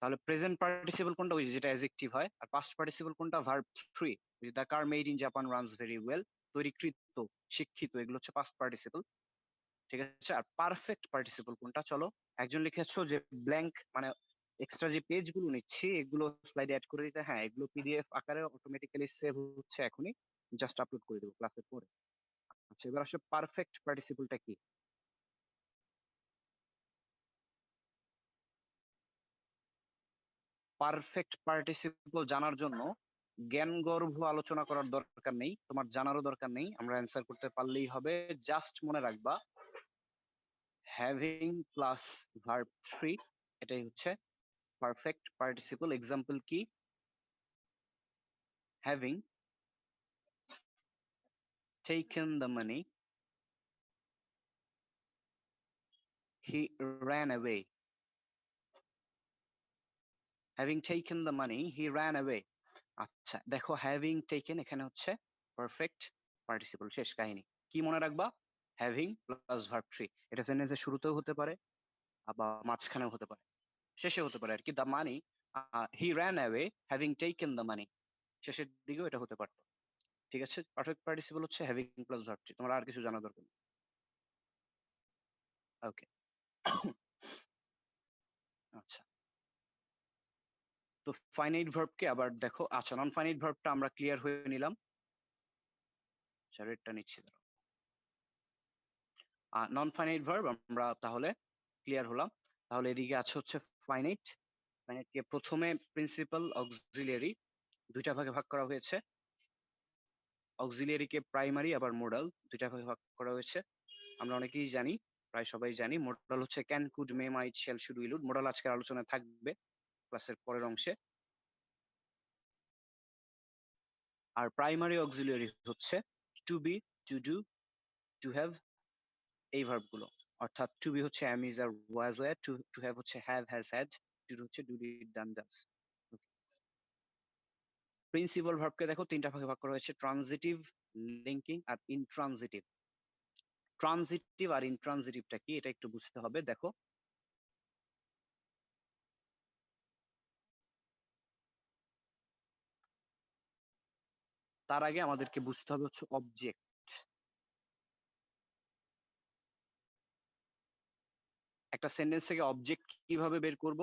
তাহলে প্রেজেন্ট পার্টিসিপল কোনটা? ওই যেটা অ্যাডজেক্টিভ হয়। আর পাস্ট পার্টিসিপল কোনটা? Verb three. The car made in Japan runs very well. তৈরিকৃত, শিক্ষিত, এগুলো হচ্ছে পাস্ট পার্টিসিপল। ঠিক আছে? আর পারফেক্ট পার্টিসিপল কোনটা? চলো, একজন লিখেছো যে ব্ল্যাঙ্ক মানে এক্সট্রা যে পেজ গুলো নিচ্ছি এগুলো স্লাইডে অ্যাড করে দিতে। হ্যাঁ, এগুলো পিডিএফ আকারে অটোমেটিক্যালি সেভ হচ্ছে এখনই। জাস্ট আপলোড করে দেবো ক্লাসের পরে। আচ্ছা, এবার আসলে পারফেক্ট পার্টিসিপলটা কি? পারফেক্ট পার্টিসিপল জানার জন্য জ্ঞানগর্ভ আলোচনা করার দরকার নেই, তোমার জানারও দরকার নেই, আমরা অ্যান্সার করতে পারলেই হবে। জাস্ট মনে রাখবা হ্যাভিং প্লাস ভার্ব থ্রি, এটাই হচ্ছে পারফেক্ট পার্টিসিপল। এক্সাম্পল কি? Having taken the money, he ran away. Having taken the money, he ran away. আচ্ছা দেখো, হ্যাভিং টেকেন এখানে হচ্ছে পারফেক্ট পার্টিসিপল। শেষ কাহিনী। কি মনে রাখবা? Having plus verb three. এটা সেন্টেন্সের শুরুতেও হতে পারে আবার মাঝখানেও হতে পারে, শেষে হতে পারে আর কি। The money, he ran away having taken the money, শেষের দিকেও এটা হতে পারতো। ঠিক আছে? পারফেক্ট পার্টিসিপল হচ্ছে হ্যাভিং প্লাস ভার্ব থ্রি। তোমার আর কিছু জানা দরকার নেই। ওকে। আচ্ছা, তো ফাইনাইট ভার্বকে আবার দেখো। আচ্ছা, নন ফাইনাইট ভার্বটা আমরা ক্লিয়ার হয়ে নিলাম। আচ্ছা, রেডটা নিচ্ছি দাঁড়াও। নন ফাইনাইট ভার্ব আমরা তাহলে ক্লিয়ার হলাম। তাহলে এদিকে আছে হচ্ছে ফাইনাইট। ফাইনাইটকে প্রথমে প্রিন্সিপাল, অক্সিলিয়ারি দুইটা ভাগে ভাগ করা হয়েছে। অক্সিলিয়ারিকে প্রাইমারি আবার মোডাল দুইটা ভাগে ভাগ করা হয়েছে। আমরা অনেকেই জানি, প্রায় সবাই জানি। মোডাল হচ্ছে can, could, may, might, shall, should, will, would. Modal আজকের আলোচনায় থাকবে ক্লাসের পরের অংশে। আর প্রাইমারি অক্সিলিয়ারি হচ্ছে to be, to do, to have, এই ভার্ব গুলো। অর্থাৎ টু বি হচ্ছে am, is, আর was, were। টু হ্যাভ হচ্ছে have, has, had। To do হচ্ছে do, did, done, does। Principal ভার্বকে দেখো তিনটা ভাগে ভাগ করা হয়েছে: ট্রানজিটিভ, লিঙ্কিং আর ইনট্রানজিটিভ। ট্রানজিটিভ আর ইনট্রানজিটিভটা কি এটা একটু বুঝতে হবে। দেখো, তার আগে আমাদেরকে বুঝতে হবে হচ্ছে অবজেক্ট। একটা সেন্টেন্স থেকে অবজেক্ট কিভাবে বের করব?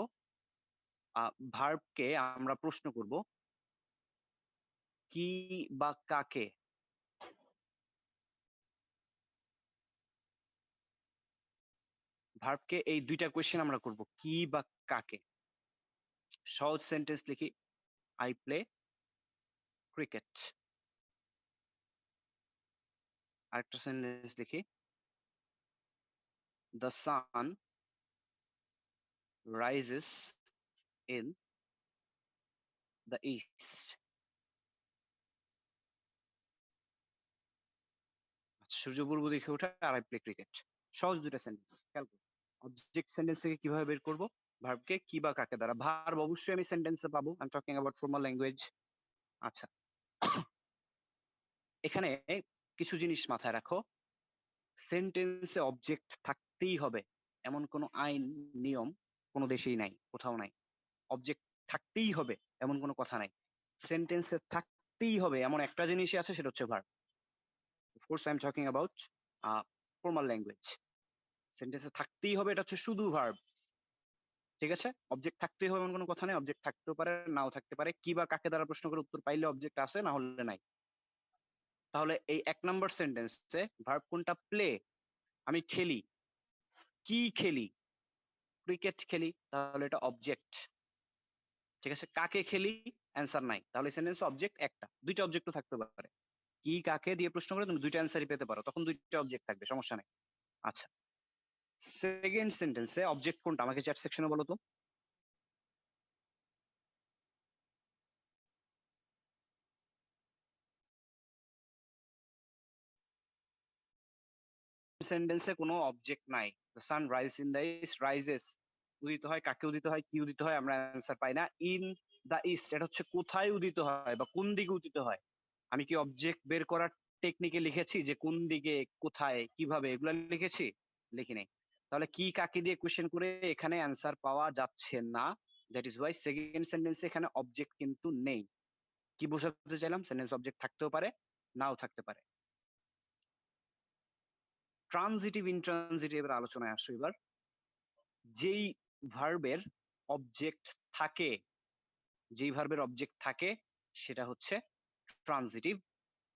ভার্বকে আমরা প্রশ্ন করব কি বা কাকে। ভার্বকে এই দুইটা কোয়েশ্চেন আমরা করব, কি বা কাকে? সহজ সেন্টেন্স লিখি, I play cricket. আরেকটা সেন্টেন্স লিখি, the sun rises in the east. আচ্ছা, সূর্য পূর্ব দিকে ওঠে আর I play cricket. সহজ দুইটা সেন্টেন্স। খেয়াল করো। অবজেক্ট সেন্টেন্স থেকে কিভাবে বের করব? ভার্বকে কি বা কাকে দ্বারা। ভার্ব অবশ্যই আমি সেন্টেন্সে পাবো। I am talking about formal language. আচ্ছা, এখানে কিছু জিনিস মাথায় রাখো। সেন্টেন্সে অবজেক্ট থাকতেই হবে এমন কোনো আইন নিয়ম কোনো দেশেই নাই, কোথাও নাই। অবজেক্ট থাকতেই হবে এমন কোনো কথা নাই। সেন্টেন্সে থাকতেই হবে এমন একটা জিনিসই আছে, সেটা হচ্ছে verb. Of course I am talking about formal language. সেন্টেন্সে থাকতেই হবে, এটা হচ্ছে শুধু ভার্ব। ঠিক আছে? অবজেক্ট থাকতেই হবে এমন কোনো কথা নেই। অবজেক্ট থাকতেও পারে, নাও থাকতে পারে। কি বা কাকে দ্বারা প্রশ্ন করে উত্তর পাইলে অবজেক্ট আছে, না হলে নাই। তাহলে এই ১ নাম্বার সেন্টেন্সে ভার্ব কোনটা? প্লে। আমি খেলি। কি খেলি? ক্রিকেট খেলি। তাহলে এটা অবজেক্ট। ঠিক আছে? কাকে খেলি? অ্যান্সার নাই। তাহলে সেন্টেন্সে অবজেক্ট একটা। ২ টা অবজেক্টও থাকতে পারে। কি কাকে দিয়ে প্রশ্ন করে তুমি ২ টা অ্যান্সারই পেতে পারো। তখন ২ টা অবজেক্ট থাকবে, সমস্যা নাই। আচ্ছা। সেকেন্ড সেন্টেন্সে অবজেক্ট কোনটা? আমাকে চ্যাট সেকশনে বলো তো। সেন্টেন্সে কোনো অবজেক্ট নাই। The sun rise in the east, rises উদিত হয়, কাকে উদিত হয়, কি উদিত হয়, আমরা অ্যান্সার পাই না। ইন দ্য ইস্ট এটা হচ্ছে কোথায় উদিত হয় বা কোন দিকে উদিত হয়। আমি কি অবজেক্ট বের করার টেকনিকে লিখেছি যে কোন দিকে, কোথায়, কিভাবে, এগুলা লিখেছি? লিখি নাই। তাহলে কি কাকে দিয়ে কোয়েশ্চেন করে এখানে অ্যান্সার পাওয়া যাচ্ছে না। দ্যাট ইজ ওয়াই সেকেন্ড সেন্টেন্সে এখানে অবজেক্ট কিন্তু নেই। কি বোঝাতে চাইলাম? সেন্টেন্স অবজেক্ট থাকতেও পারে, নাও থাকতে পারে। ট্রানজিটিভ ইনট্রানজিটিভ এর আলোচনায় আসো এবার। যেই ভার্বের অবজেক্ট থাকে, যেই ভার্বের অবজেক্ট থাকে সেটা হচ্ছে ট্রানজিটিভ।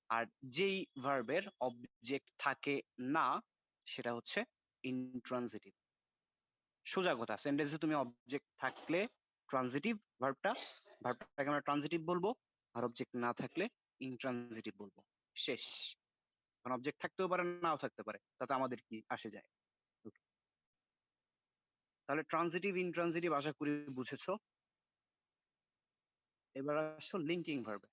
আর যেই ভার্বের অবজেক্ট থাকে না সেটা হচ্ছে ইনট্রানজিটিভ। সোজা কথা, সেন্টেন্সে তুমি অবজেক্ট থাকলে ট্রানজিটিভ ভার্বটাকে আমরা ট্রানজিটিভ বলবো, আর অবজেক্ট না থাকলে ইনট্রানজিটিভ বলবো। শেষ। কারণ অবজেক্ট থাকতেও পারে, নাও থাকতে পারে, তাতে আমাদের কি আসে যায়। Okay. তাহলে ট্রানজিটিভ ইনট্রানজিটিভ আশা করি বুঝেছো। এবার আসো লিঙ্কিং ভার্বে।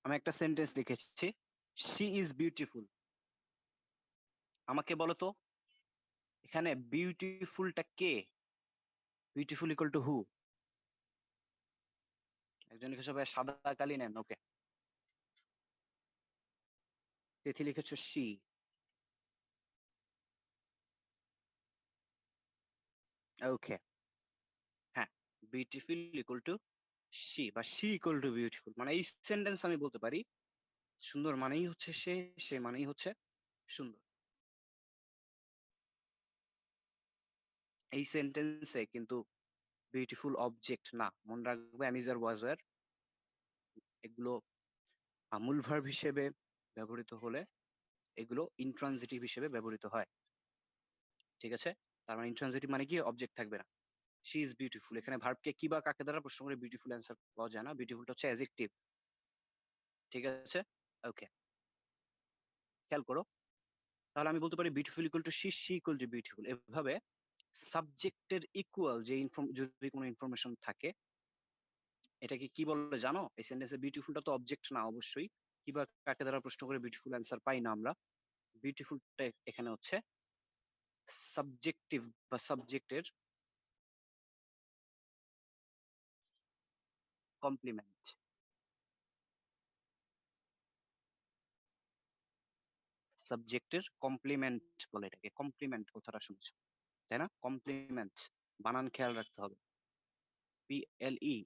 আমি একটা সেন্টেন্স লিখেছি, শি ইজ বিউটিফুল। আমাকে বলো তো এখানে বিউটিফুলটা কে? বিউটিফুল ইকুয়াল টু হু? একজন লিখেছো ভাই সাদা কালি নেন, ওকে। তিথি লিখেছো শি। ওকে, হ্যাঁ, বিউটিফুল ইকুয়াল টু শি বা শি ইকুয়াল টু বিউটিফুল, মানে এই সেন্টেন্স আমি বলতে পারি সুন্দর মানেই হচ্ছে সে, সে মানেই হচ্ছে সুন্দর। এই সেন্টেন্সে কিন্তু বিউটিফুল অবজেক্ট না, মনে রাখবে। অ্যামিজার ওয়াজার এগুলো মূল ভার্ব হিসেবে ব্যবহৃত হলে এগুলো ইনট্রানজিটিভ হিসেবে ব্যবহৃত হয়। ঠিক আছে? তার মানে ইনট্রানজিটিভ মানে কি? অবজেক্ট থাকবে না। শি ইজ বিউটিফুল, এখানে ভার্বকে কি বা কাকে দ্বারা প্রশ্ন করে বিউটিফুল অ্যান্সার পাওয়া যায় না। বিউটিফুলটা হচ্ছে অ্যাডজেক্টিভ। ঠিক আছে? ওকে, খেয়াল করো। তাহলে আমি বলতে পারি beautiful equal to she, she equal to beautiful. এভাবে সাবজেক্টের ইকুয়াল যে যদি কোনো ইনফরমেশন থাকে, এটাকে কি বলে জানো? এই সেন্টেন্সে বিউটিফুলটা তো অবজেক্ট না অবশ্যই। কি বা কাকে দ্বারা প্রশ্ন করে বিউটিফুল অ্যান্সার পাই না আমরা। বিউটিফুলটা এখানে হচ্ছে সাবজেক্টিভ বা সাবজেক্টের কমপ্লিমেন্ট। সাবজেক্টের কমপ্লিমেন্ট বলে এটাকে। কমপ্লিমেন্ট কথাটা শুনছো, তাই না? কমপ্লিমেন্ট, বানান খেয়াল রাখতে হবে। PLE,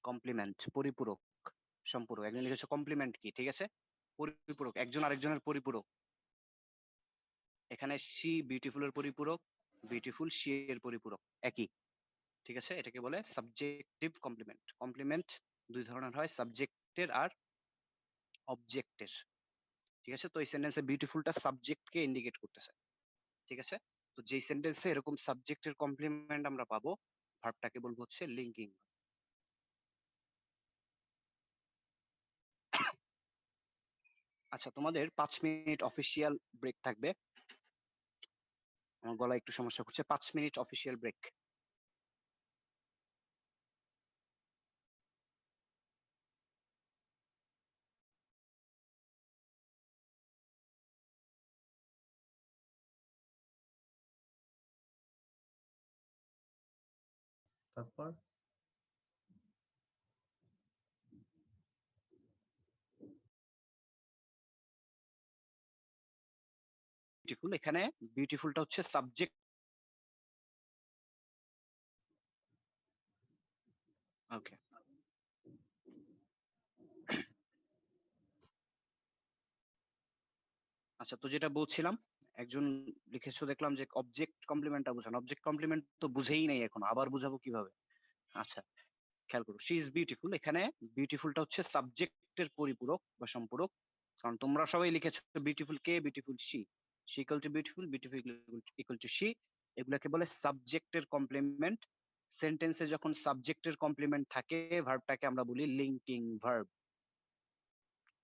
কমপ্লিমেন্ট, পরিপূরক, সম্পূরক। একজন লিখেছে কমপ্লিমেন্ট কি? ঠিক আছে? পরিপূরক, একজন আরেকজনের পরিপূরক। এখানে শি বিউটিফুল এর পরিপূরক, বিউটিফুল শি এর পরিপূরক, একই। ঠিক আছে, এটাকে বলে সাবজেক্টিভ কমপ্লিমেন্ট। কমপ্লিমেন্ট দুই ধরনের হয়, সাবজেক্টের আর অবজেক্টের। ঠিক আছে, তো এই সেন্টেন্সে বিউটিফুলটা সাবজেক্টকে ইন্ডিকেট করতেছে। ঠিক আছে, তো যেই সেন্টেন্সে এরকম সাবজেক্টের কমপ্লিমেন্ট আমরা পাবো, ভার্বটাকে বলবো হচ্ছে লিঙ্কিং। আচ্ছা, তোমাদের 5 মিনিট অফিসিয়াল ব্রেক থাকবে। আমার গলায় একটু সমস্যা করছে। 5 মিনিট অফিসিয়াল ব্রেক। তারপর বিউটিফুল, এখানে বিউটিফুলটা হচ্ছে সাবজেক্ট। ওকে, আচ্ছা, তো যেটা বলছিলাম, একজন লিখেছো দেখলাম যে অবজেক্ট কমপ্লিমেন্টটা বুঝান। অবজেক্ট কমপ্লিমেন্ট তো বুঝেই নাই এখন, আবার বুঝাবো কিভাবে? আচ্ছা, খেয়াল করো, শি ইজ বিউটিফুল, এখানে বিউটিফুলটা হচ্ছে সাবজেক্টের পরিপূরক বা সম্পূরক। কারণ তোমরা সবাই লিখেছো বিউটিফুল কে, beautiful she, she equal to beautiful, beautiful equal to she. এগুলাকে বলে সাবজেক্টের কমপ্লিমেন্ট। সেন্টেন্সে যখন সাবজেক্টের কমপ্লিমেন্ট থাকে, ভার্বটাকে আমরা বলি লিঙ্কিং ভার্ব।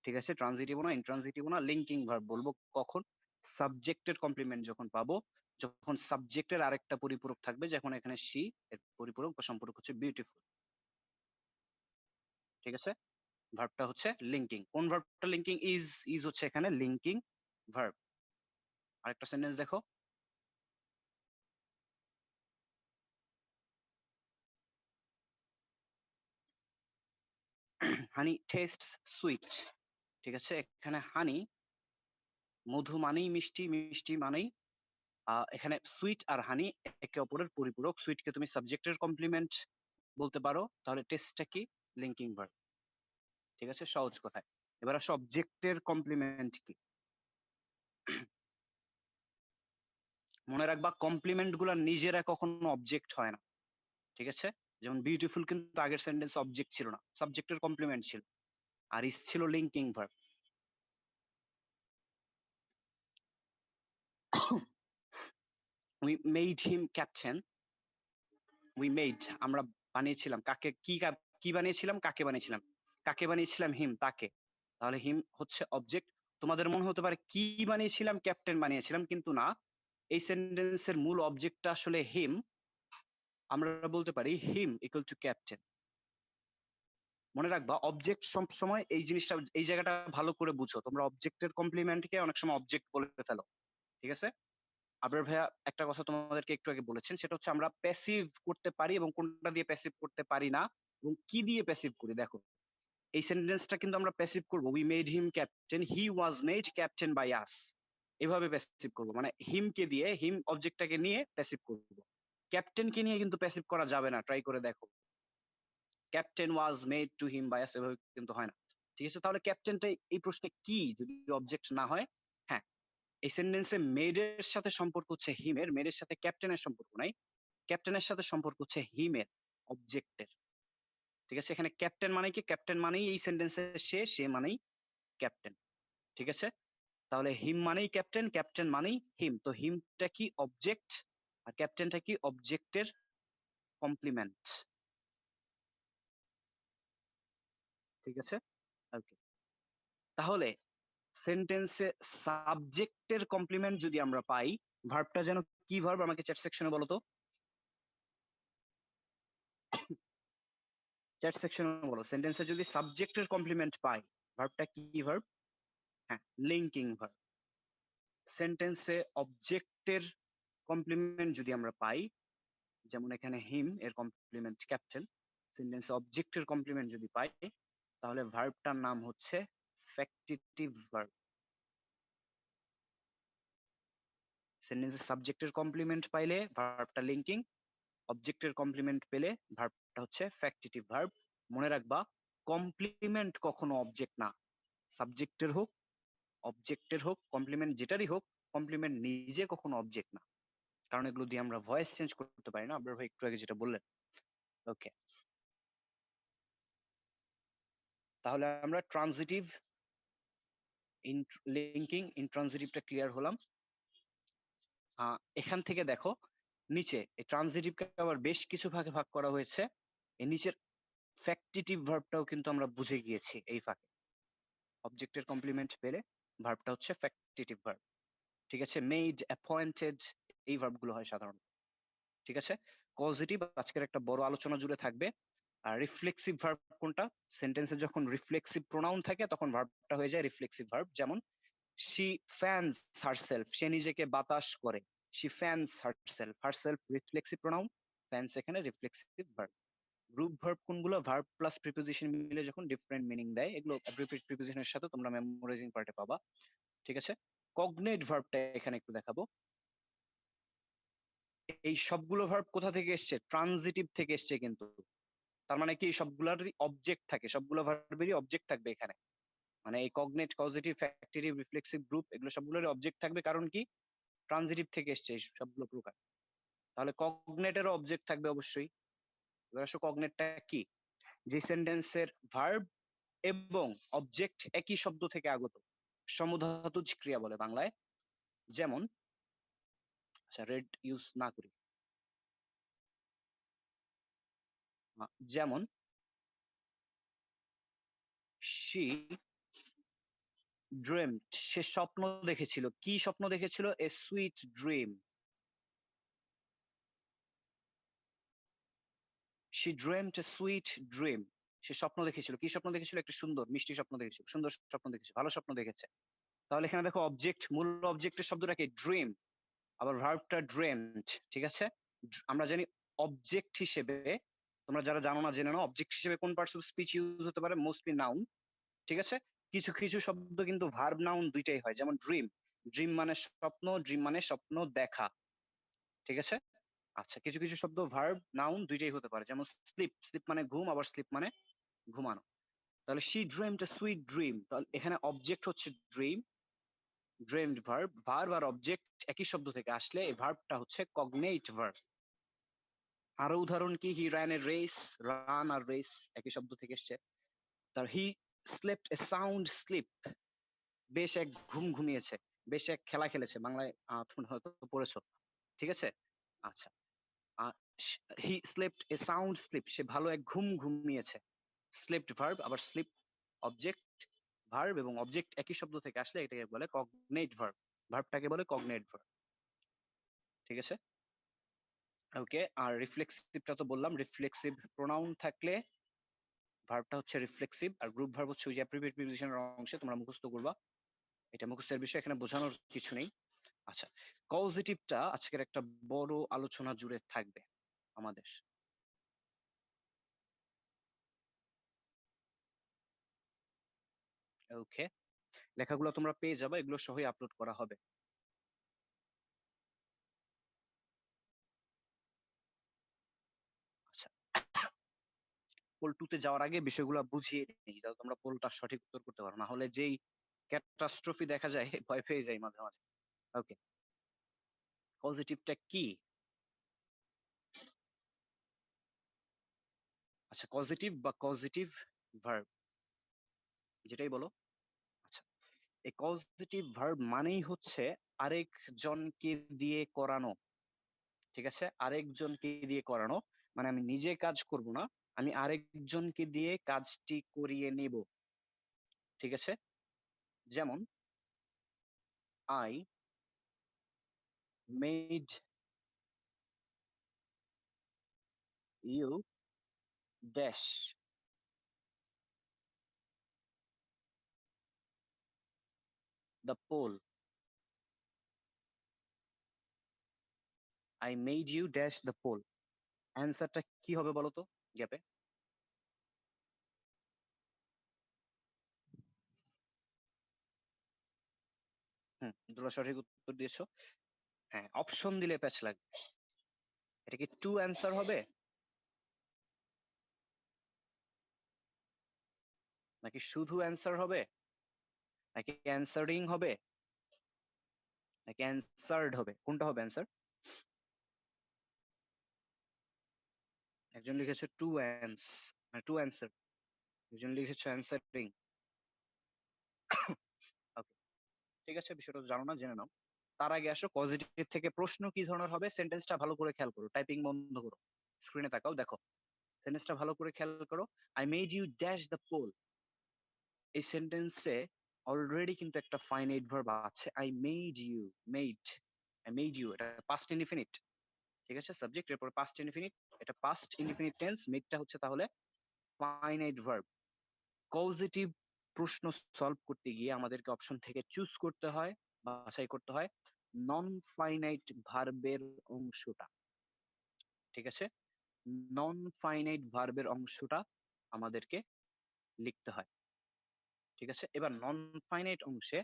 ঠিক আছে, ট্রানজিটিভও না, ইনট্রানজিটিভও না, লিঙ্কিং ভার্ব বলবো কখন? সাবজেক্টের কমপ্লিমেন্ট যখন পাবো, যখন সাবজেক্টের আরেকটা পরিপূরক থাকবে, যখন এখানে শি এর পরিপূরক বা সম্পূরক হচ্ছে বিউটিফুল। ঠিক আছে, ভার্বটা হচ্ছে লিঙ্কিং। কোন ভার্বটা লিঙ্কিং? ইজ, ইজ হচ্ছে এখানে লিঙ্কিং ভার্ব। আরেকটা সেন্টেন্স দেখো, হানি টেস্টস সুইট। ঠিক আছে, এখানে হানি মধু মানেই মিষ্টি, মিষ্টি মানেই এখানে সুইট আর হানি একে অপরের পরিপূরক। সুইটকে তুমি সাবজেক্টের কমপ্লিমেন্ট বলতে পারো, তাহলে টেস্টটা কি? Linking verb. ঠিক আছে, সহজ কথায়। এবার আসো অবজেক্টের কমপ্লিমেন্ট কি। মনে রাখবা, কমপ্লিমেন্ট গুলা নিজেরা কখনো অবজেক্ট হয় না। ঠিক আছে, যেমন বিউটিফুল কিন্তু আগের সেন্টেন্স অবজেক্ট ছিল না, সাবজেক্টের কমপ্লিমেন্ট ছিল, আর ইস ছিল linking verb. We made him captain. We made, আমরা বানিয়েছিলাম কাকে, কি বানিয়েছিলাম, কাকে বানিয়েছিলাম? কাকে বানিয়েছিলাম? হিম, তাকে। তাহলে হিম হচ্ছে অবজেক্ট। তোমাদের মনে হতে পারে কি বানিয়েছিলাম, ক্যাপ্টেন বানিয়েছিলাম, কিন্তু না, এই সেন্টেন্সের মূল অবজেক্টটা আসলে হিম। আমরা বলতে পারি হিম ইকুয়াল টু ক্যাপ্টেন। মনে রাখবা, অবজেক্ট সব সময় এই জিনিসটা, এই জায়গাটা ভালো করে বুঝো। তোমরা অবজেক্টের কমপ্লিমেন্টকে অনেক সময় অবজেক্ট বলে ফেলো। ঠিক আছে, আবার ভাইয়া একটা কথা তোমাদেরকে একটু আগে বলেছেন, সেটা হচ্ছে আমরা প্যাসিভ করতে পারি এবং কোনটা দিয়ে প্যাসিভ করতে পারি না, এবং কি দিয়ে প্যাসিভ করি। দেখো, এই সেন্টেন্সটা কিন্তু আমরা প্যাসিভ করব, we made him captain, he was made captain by us. এভাবে প্যাসিভ করব, মানে হিমকে দিয়ে, হিম অবজেক্টটাকে নিয়ে প্যাসিভ করব। ক্যাপ্টেনকে নিয়ে কিন্তু প্যাসিভ করা যাবে না, ট্রাই করে দেখো। Captain was made to him by us, এভাবে কিন্তু হয় না। ঠিক আছে, তাহলে ক্যাপ্টেনটা এই প্রশ্নে কি যদি অবজেক্ট না হয়? হ্যাঁ, এই সেন্টেন্সে মেডের সাথে সম্পর্ক হচ্ছে হিমের, মেডের সাথে ক্যাপ্টেনের সম্পর্ক নাই। ক্যাপ্টেনের সাথে সম্পর্ক হচ্ছে হিমের, অবজেক্টের। ঠিক আছে, এখানে ক্যাপ্টেন মানে কি? ক্যাপ্টেন মানেই এই সেন্টেন্সে সে, সে মানেই ক্যাপ্টেন। ঠিক আছে, তাহলে হিম মানেই ক্যাপ্টেন, ক্যাপ্টেন মানেই হিম। তো হিমটা কি? অবজেক্ট। আর ক্যাপ্টেনটা কি? অবজেক্টের কমপ্লিমেন্ট। ঠিক আছে, ওকে। তাহলে সেন্টেন্সে সাবজেক্টের কমপ্লিমেন্ট যদি আমরা পাই, ভার্বটা যেন কি ভার্ব? আমাকে চ্যাট সেকশনে বলো তো, চ্যাট সেকশনে বলো। সেন্টেন্সে যদি সাবজেক্টের কমপ্লিমেন্ট পাই, ভার্বটা কি ভার্ব? হ্যাঁ, লিঙ্কিং ভার্ব। সেন্টেন্সে অবজেক্টের কমপ্লিমেন্ট যদি আমরা পাই, যেমন এখানে হিম এর কমপ্লিমেন্ট ক্যাপ্টেন, সেন্টেন্সে অবজেক্টের কমপ্লিমেন্ট যদি পাই, তাহলে ভার্বটার নাম হচ্ছে ফ্যাক্টিটিভ ভার্ব। সেন্টেন্সে সাবজেক্টের কমপ্লিমেন্ট পাইলে ভার্বটা লিঙ্কিং, অবজেক্টের কমপ্লিমেন্ট পেলে ভার্বটা হচ্ছে ফ্যাক্টিটিভ ভার্ব। মনে রাখবা, কমপ্লিমেন্ট কখনো অবজেক্ট না, সাবজেক্টের হোক অবজেক্টের হোক, কমপ্লিমেন্ট যেটারই হোক, কমপ্লিমেন্ট নিজে কখনো অবজেক্ট না, কারণ এগুলো দিয়ে আমরা ভয়েস চেঞ্জ করতে পারি না। আবরার ভাই একটু আগে যেটা বললেন। ওকে, তাহলে আমরা ট্রানজিটিভ, লিঙ্কিং, ইনট্রানজিটিভটা ক্লিয়ার হলাম। এখান থেকে দেখো নিচে এই ট্রানজিটিভকে আবার বেশ কিছু ভাগে ভাগ করা হয়েছে। এই নিচের ফ্যাক্টিটিভ ভার্বটাও কিন্তু আমরা বুঝে গিয়েছি এই ফাঁকে। অবজেক্টের কমপ্লিমেন্ট পেলে ভার্বটা হচ্ছে ফ্যাক্টিটিভ ভার্ব। ঠিক আছে, মেড, অ্যাপয়েন্টেড, এই ভার্বগুলো হয় সাধারণত। ঠিক আছে, পজিটিভ আজকের একটা বড় আলোচনা জুড়ে থাকবে। আর রিফ্লেক্সিভ ভার্ব কোনটা? সেন্টেন্সে যখন রিফ্লেক্সিভ প্রোনাউন থাকে তখন ভার্বটা হয়ে যায় রিফ্লেক্সিভ ভার্ব। যেমন শি ফ্যানস হারসেলফ, সে নিজেকে বাতাস করে। She fans herself, herself reflexive pronoun, fans এখানে রিফ্লেক্সিভ ভার্ব। গ্রুপ ভার্ব কোনগুলো? ভার্ব প্লাস প্রিপোজিশন মিলে যখন ডিফারেন্ট মিনিং দেয়, এগুলো প্রিপোজিশনের সাথে তোমরা মেমোরাইজিং পার্টে পাবা। ঠিক আছে, কগনেট ভার্বটা এখানে একটু দেখাবো। এই সবগুলো ভার্ব কোথা থেকে এসছে? ট্রানজিটিভ থেকে এসছে কিন্তু। তার মানে কি সবগুলোরই অবজেক্ট থাকে, সবগুলো ভার্বেরই অবজেক্ট থাকবে এখানে। মানে এই cognate, causative, factitive, reflexive, group এগুলো সবগুলোরই অবজেক্ট থাকবে। কারণ কি? ট্রানজিটিভ থেকে এসছে এই সবগুলো প্রকার। তাহলে কগনেটেরও অবজেক্ট থাকবে অবশ্যই। এবার আসো কগনেটটা কি? যে সেন্টেন্সের ভার্ব এবং অবজেক্ট একই শব্দ থেকে আগত, সমধাতুজ ক্রিয়া বলে বাংলায়। যেমন, আচ্ছা রেড ইউজ না করি। যেমন শি ড্রিমড, সে স্বপ্ন দেখেছিল। কি স্বপ্ন দেখেছিল? A sweet dream. She dreamed a sweet dream, সে স্বপ্ন দেখেছিল। কি স্বপ্ন দেখেছিল? একটা সুন্দর মিষ্টি স্বপ্ন দেখেছিল, সুন্দর স্বপ্ন দেখেছে, ভালো স্বপ্ন দেখেছে। তাহলে এখানে দেখো অবজেক্ট, মূল অবজেক্টের শব্দটাকে ড্রিম, আবার ভার্বটা ড্রিমড। ঠিক আছে, আমরা জানি অবজেক্ট হিসেবে, তোমরা যারা জানো না জেনে নাও, অবজেক্ট হিসেবে কোন পার্টস অফ স্পিচ ইউজ হতে পারে? Mostly noun. ঠিক আছে, কিছু কিছু শব্দ কিন্তু ভার্ব নাউন দুইটাই হয়। যেমন ড্রিম, ড্রিম মানে স্বপ্ন, ড্রিম মানে স্বপ্ন দেখা। ঠিক আছে, আচ্ছা কিছু কিছু শব্দ ভার্ব নাউন দুইটাই হতে পারে। যেমন স্লিপ, স্লিপ মানে ঘুম, আবার স্লিপ মানে ঘুমানো। তাহলে she dreamed a sweet dream, তাহলে এখানে অবজেক্ট হচ্ছে ড্রিম, ড্রিমড ভার্ব, ভার্ব আর অবজেক্ট একই শব্দ থেকে আসলে এই ভার্বটা হচ্ছে কগনেট ভার্ব। আরো উদাহরণ কি? He ran a race, run আর রেস একই শব্দ থেকে এসছে। তার he slept a sound sleep, বেশ এক ঘুম ঘুমিয়েছে, বেশ এক খেলা খেলেছে, বাংলায় তোমরা হয়তো পড়েছো। ঠিক আছে, আচ্ছা he slept a sound sleep, সে ভালো এক ঘুম ঘুমিয়েছে। স্লেপ্ট ভার্ব, আবার স্লিপ অবজেক্ট। ভার্ব এবং অবজেক্ট একই শব্দ থেকে আসলে এটাকে বলে কগনেট ভার্ব, ভার্বটাকে বলে কগনেট ভার্ব। ঠিক আছে, ওকে। আর রিফ্লেক্সিভটা তো বললাম, রিফ্লেক্সিভ প্রোনাউন থাকলে ভার্বটা হচ্ছে রিফ্লেক্সিভ, আর গ্রুপ ভার্ব হচ্ছে ওই যে অ্যাপ্রোপ্রিয়েট প্রিপোজিশনের অংশে, তোমরা মুখস্থ করবা। এটা মুখস্থের বিষয়, এখানে বোঝানোর কিছু নেই। আচ্ছা, কজিটিভটা আজকের একটা বড় আলোচনা জুড়ে থাকবে আমাদের। ওকে, লেখাগুলো তোমরা পেয়ে যাবে, এগুলো সহই আপলোড করা হবে। আচ্ছা, পোল 2 তে যাওয়ার আগে বিষয়গুলো বুঝিয়ে নিই, যাতে তোমরা পোলটা সঠিক উত্তর করতে পারো, না হলে যেই ক্যাটাস্ট্রফি দেখা যায় ভয় পেয়ে যাই মাঝে মাঝে। ওকে, পজিটিভটা কি? আচ্ছা, পজিটিভ বা পজিটিভ ভার্ব যেটাই বলো। আচ্ছা, এই পজিটিভ ভার্ব মানেই হচ্ছে আরেকজনকে দিয়ে করানো। ঠিক আছে, আরেকজনকে দিয়ে করানো, মানে আমি নিজে কাজ করব না, আমি আরেকজনকে দিয়ে কাজটি করিয়ে নেব। ঠিক আছে, যেমন I made you dash the poll, I made you dash the poll. অ্যান্সারটা কি হবে বলো তো গ্যাপে? দুলা সঠিক উত্তর দিয়েছো। হ্যাঁ, অপশন দিলে প্যাচ লাগবে। এটা কি টু অ্যান্সার হবে নাকি শুধু অ্যান্সার হবে? নাকি অ্যান্সারিং হবে নাকি অ্যান্সার্ড হবে, কোনটা হবে অ্যান্সার? একজন লিখেছে টু টু অ্যান্সার, একজন লিখেছে অ্যান্সারিং। ওকে, ঠিক আছে, বিষয়টা জানো না, জেনে নাও। তার আগে আসো পজিটিভ থেকে প্রশ্ন কি ধরনের হবে, সেন্টেন্সটা ভালো করে খেয়াল করো, টাইপিং বন্ধ করো, স্ক্রিনে তাকাও, দেখো সেন্টেন্সটা ভালো করে খেয়াল করো। I made you dash the poll, এই সেন্টেন্সে অলরেডি কিন্তু একটা ফাইনাইট ভার্ব আছে, I made you, made, I made you, এটা পাস্ট ইনডিফিনিট, ঠিক আছে, সাবজেক্ট এর পরে পাস্ট ইনডিফিনিট, এটা পাস্ট ইনডিফিনিট টেন্স, মেডটা হচ্ছে তাহলে ফাইনাইট ভার্ব। পজিটিভ প্রশ্ন সলভ করতে গিয়ে আমাদেরকে অপশন থেকে চুজ করতে হয়, বাছাই করতে হয় নন ফাইনাইট ভার্বের অংশটা, ঠিক আছে, নন ফাইনাইট ভার্বের অংশটা আমাদেরকে লিখতে হয়, ঠিক আছে। এবার নন ফাইনাইট অংশে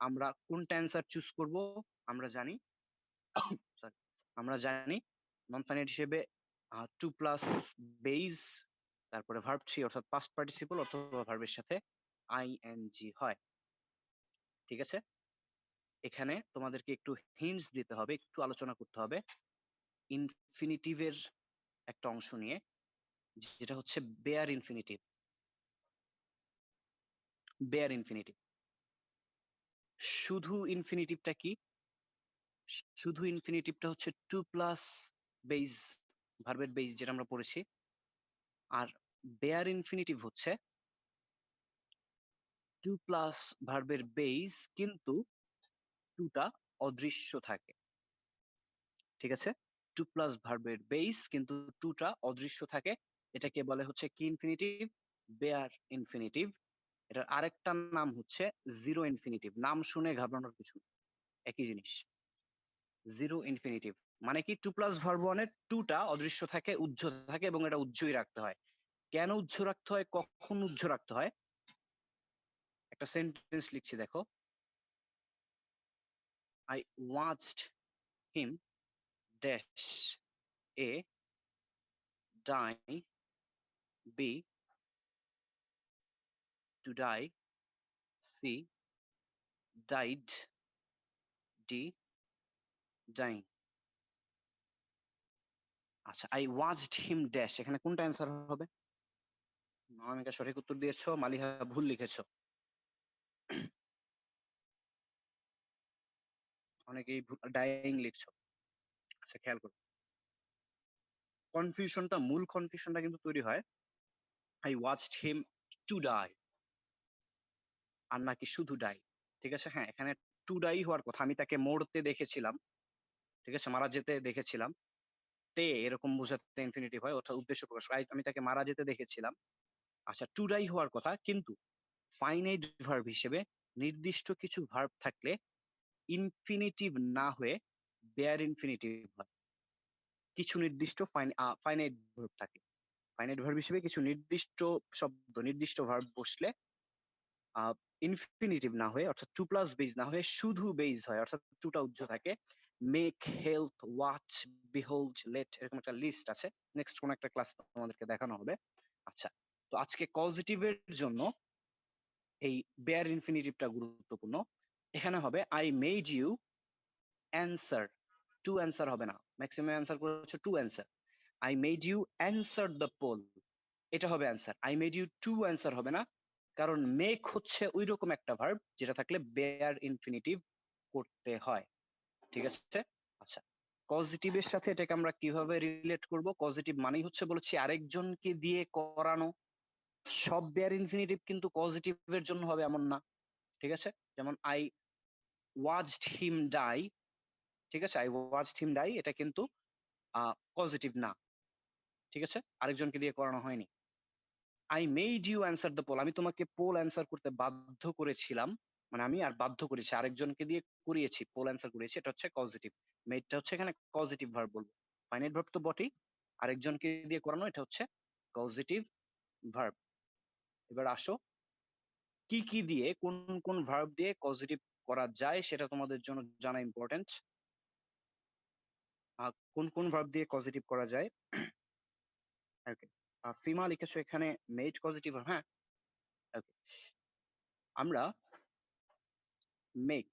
আমরা কোনটা অ্যান্সার চুজ করব, আমরা জানি সরি আমরা জানি নন ফাইনাইট হিসেবে টু প্লাস বেইজ, তারপরে ভার্ব থ্রি অর্থাৎ পাস্ট পার্টিসিপল অথবা ভার্বের সাথে আইএনজি হয়, ঠিক আছে। এখানে তোমাদেরকে একটু হিন্টস দিতে হবে, একটু আলোচনা করতে হবে ইনফিনিটিভের একটা অংশ নিয়ে, যেটা হচ্ছে বেয়ার ইনফিনিটিভ। বেয়ার ইনফিনিটিভ, শুধু ইনফিনিটিভটা কি, শুধু ইনফিনিটিভটা হচ্ছে টু প্লাস বেইজ, ভার্বের বেইজ যেটা আমরা পড়েছি। আর বেয়ার ইনফিনিটিভ হচ্ছে টু প্লাস ভার্বের বেইজ কিন্তু টুটা অদৃশ্য থাকে, ঠিক আছে, টু প্লাস ভার্বের বেইজ কিন্তু টুটা অদৃশ্য থাকে, এটাকে বলে হচ্ছে কি ইনফিনিটিভ, বেয়ার ইনফিনিটিভ। এটার আরেকটা নাম হচ্ছে জিরো ইনফিনিটিভ, নাম শুনে ঘাবড়ানোর কিছু নেই, একই জিনিস, জিরো ইনফিনিটিভ। মানে কি টু প্লাস ভার্ব ওয়ানের টুটা অদৃশ্য থাকে, উজ্জ্ব থাকে, এবং এটা উজ্জ্বই রাখতে হয়। কেন উজ্জ্ব রাখতে হয়, কখন উজ্জ্ব রাখতে হয়, একটা সেন্টেন্স লিখছি দেখো, I watched him dash A die B to die C died D dying. আচ্ছা, আই ওয়াচড হিম ড্যাশ, এখানে কোনটা অ্যান্সার হবে? অনামিকা সঠিক উত্তর দিয়েছো, মালিহা ভুল লিখেছো, অনেকেই ডাইং লিখছো। আচ্ছা, খেয়াল করো, কনফিউশনটা, মূল কনফিউশনটা কিন্তু তৈরি হয় I watched him to die আর নাকি শুধু ডাই, ঠিক আছে। হ্যাঁ, এখানে টু ডাই হওয়ার কথা, আমি তাকে মরতে দেখেছিলাম, ঠিক আছে, মারা যেতে দেখেছিলাম, তে এরকম বোঝাতে ইনফিনিটিভ হয়, অর্থাৎ উদ্দেশ্য প্রকাশ, আমি তাকে মারা যেতে দেখেছিলাম। আচ্ছা, টু ডাই হওয়ার কথা, কিন্তু ফাইনাইট ভার্ব হিসেবে নির্দিষ্ট কিছু ভার্ব থাকলে ইনফিনিটিভ না হয়ে বেয়ার ইনফিনিটিভ হয়। কিছু নির্দিষ্ট ফাইনাইট ভার্ব থাকে, ফাইনাইট ভার্ব হিসেবে কিছু নির্দিষ্ট শব্দ, নির্দিষ্ট ভার্ব বসলে ইনফিনিটিভ না হয়ে অর্থাৎ টু প্লাস বেজ না হয়ে শুধু বেজ হয়, অর্থাৎ টুটা উজ্জ্ব থাকে। Make, help, watch, behold, let, এরকম একটা লিস্ট আছে, নেক্সট কোন একটা ক্লাস তোমাদেরকে দেখানো হবে। আচ্ছা, তো আজকে কজিটিভের জন্য এই বেয়ার ইনফিনিটিভটা গুরুত্বপূর্ণ। এখানে হবে I made you answer, to answer হবে না, ম্যাক্সিমাম অ্যান্সার করে হচ্ছে to answer. I made you answer the poll, এটা হবে answer. I made you to answer হবে না, কারণ মেক হচ্ছে ওই রকম একটা ভার্ব যেটা থাকলে বেয়ার ইনফিনিটিভ করতে হয়, ঠিক আছে। আচ্ছা, পজিটিভের সাথে এটাকে আমরা কিভাবে রিলেট করব, পজিটিভ মানেই হচ্ছে বলেছি আরেকজনকে দিয়ে করানো, সব বেয়ার ইনফিনিটিভ কিন্তু পজিটিভের জন্য হবে এমন না, ঠিক আছে। যেমন আই ওয়াচড হিম ডাই, ঠিক আছে, আই ওয়াচড হিম ডাই, এটা কিন্তু পজিটিভ না, ঠিক আছে, আরেকজনকে দিয়ে করানো হয়নি। I made you answer the poll, আমি তোমাকে পোল অ্যান্সার করতে বাধ্য করেছিলাম, মানে আমি আর বাধ্য করেছি, আরেকজনকে দিয়ে করিয়েছি, পোল অ্যান্সার করিয়েছি, এটা হচ্ছে পজিটিভ। মেডটা হচ্ছে এখানে পজিটিভ ভার্ব বলবো, ফাইনাইট ভার্ব তো বটেই, আরেকজনকে দিয়ে করানো, এটা হচ্ছে পজিটিভ ভার্ব। এবার আসো, কি কি দিয়ে, কোন কোন ভার্ব দিয়ে পজিটিভ করা যায় সেটা তোমাদের জন্য জানা ইম্পর্টেন্ট। কোন কোন ভার্ব দিয়ে পজিটিভ করা যায়, ওকে, ফিমা লিখেছো এখানে মেড পজিটিভ, হ্যাঁ, ওকে। আমরা make,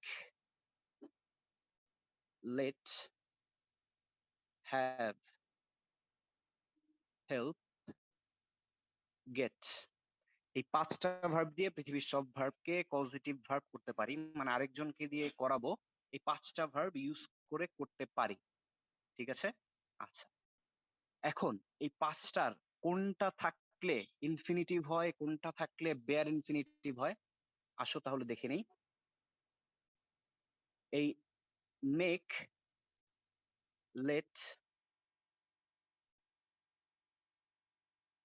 let, have, help, get. এই 5টা ভার্ব দিয়ে পৃথিবীর সব ভার্বকে পজিটিভ ভার্ব করতে পারি, মানে আরেকজনকে দিয়ে করাবো, এই 5টা ভার্ব ইউজ করে করতে পারি। ঠিক আছে? আচ্ছা, এখন এই 5টার কোনটা থাকলে ইনফিনিটিভ হয়, কোনটা থাকলে বেয়ার ইনফিনিটিভ হয়, আসো তাহলে দেখে নেই। এই make, let,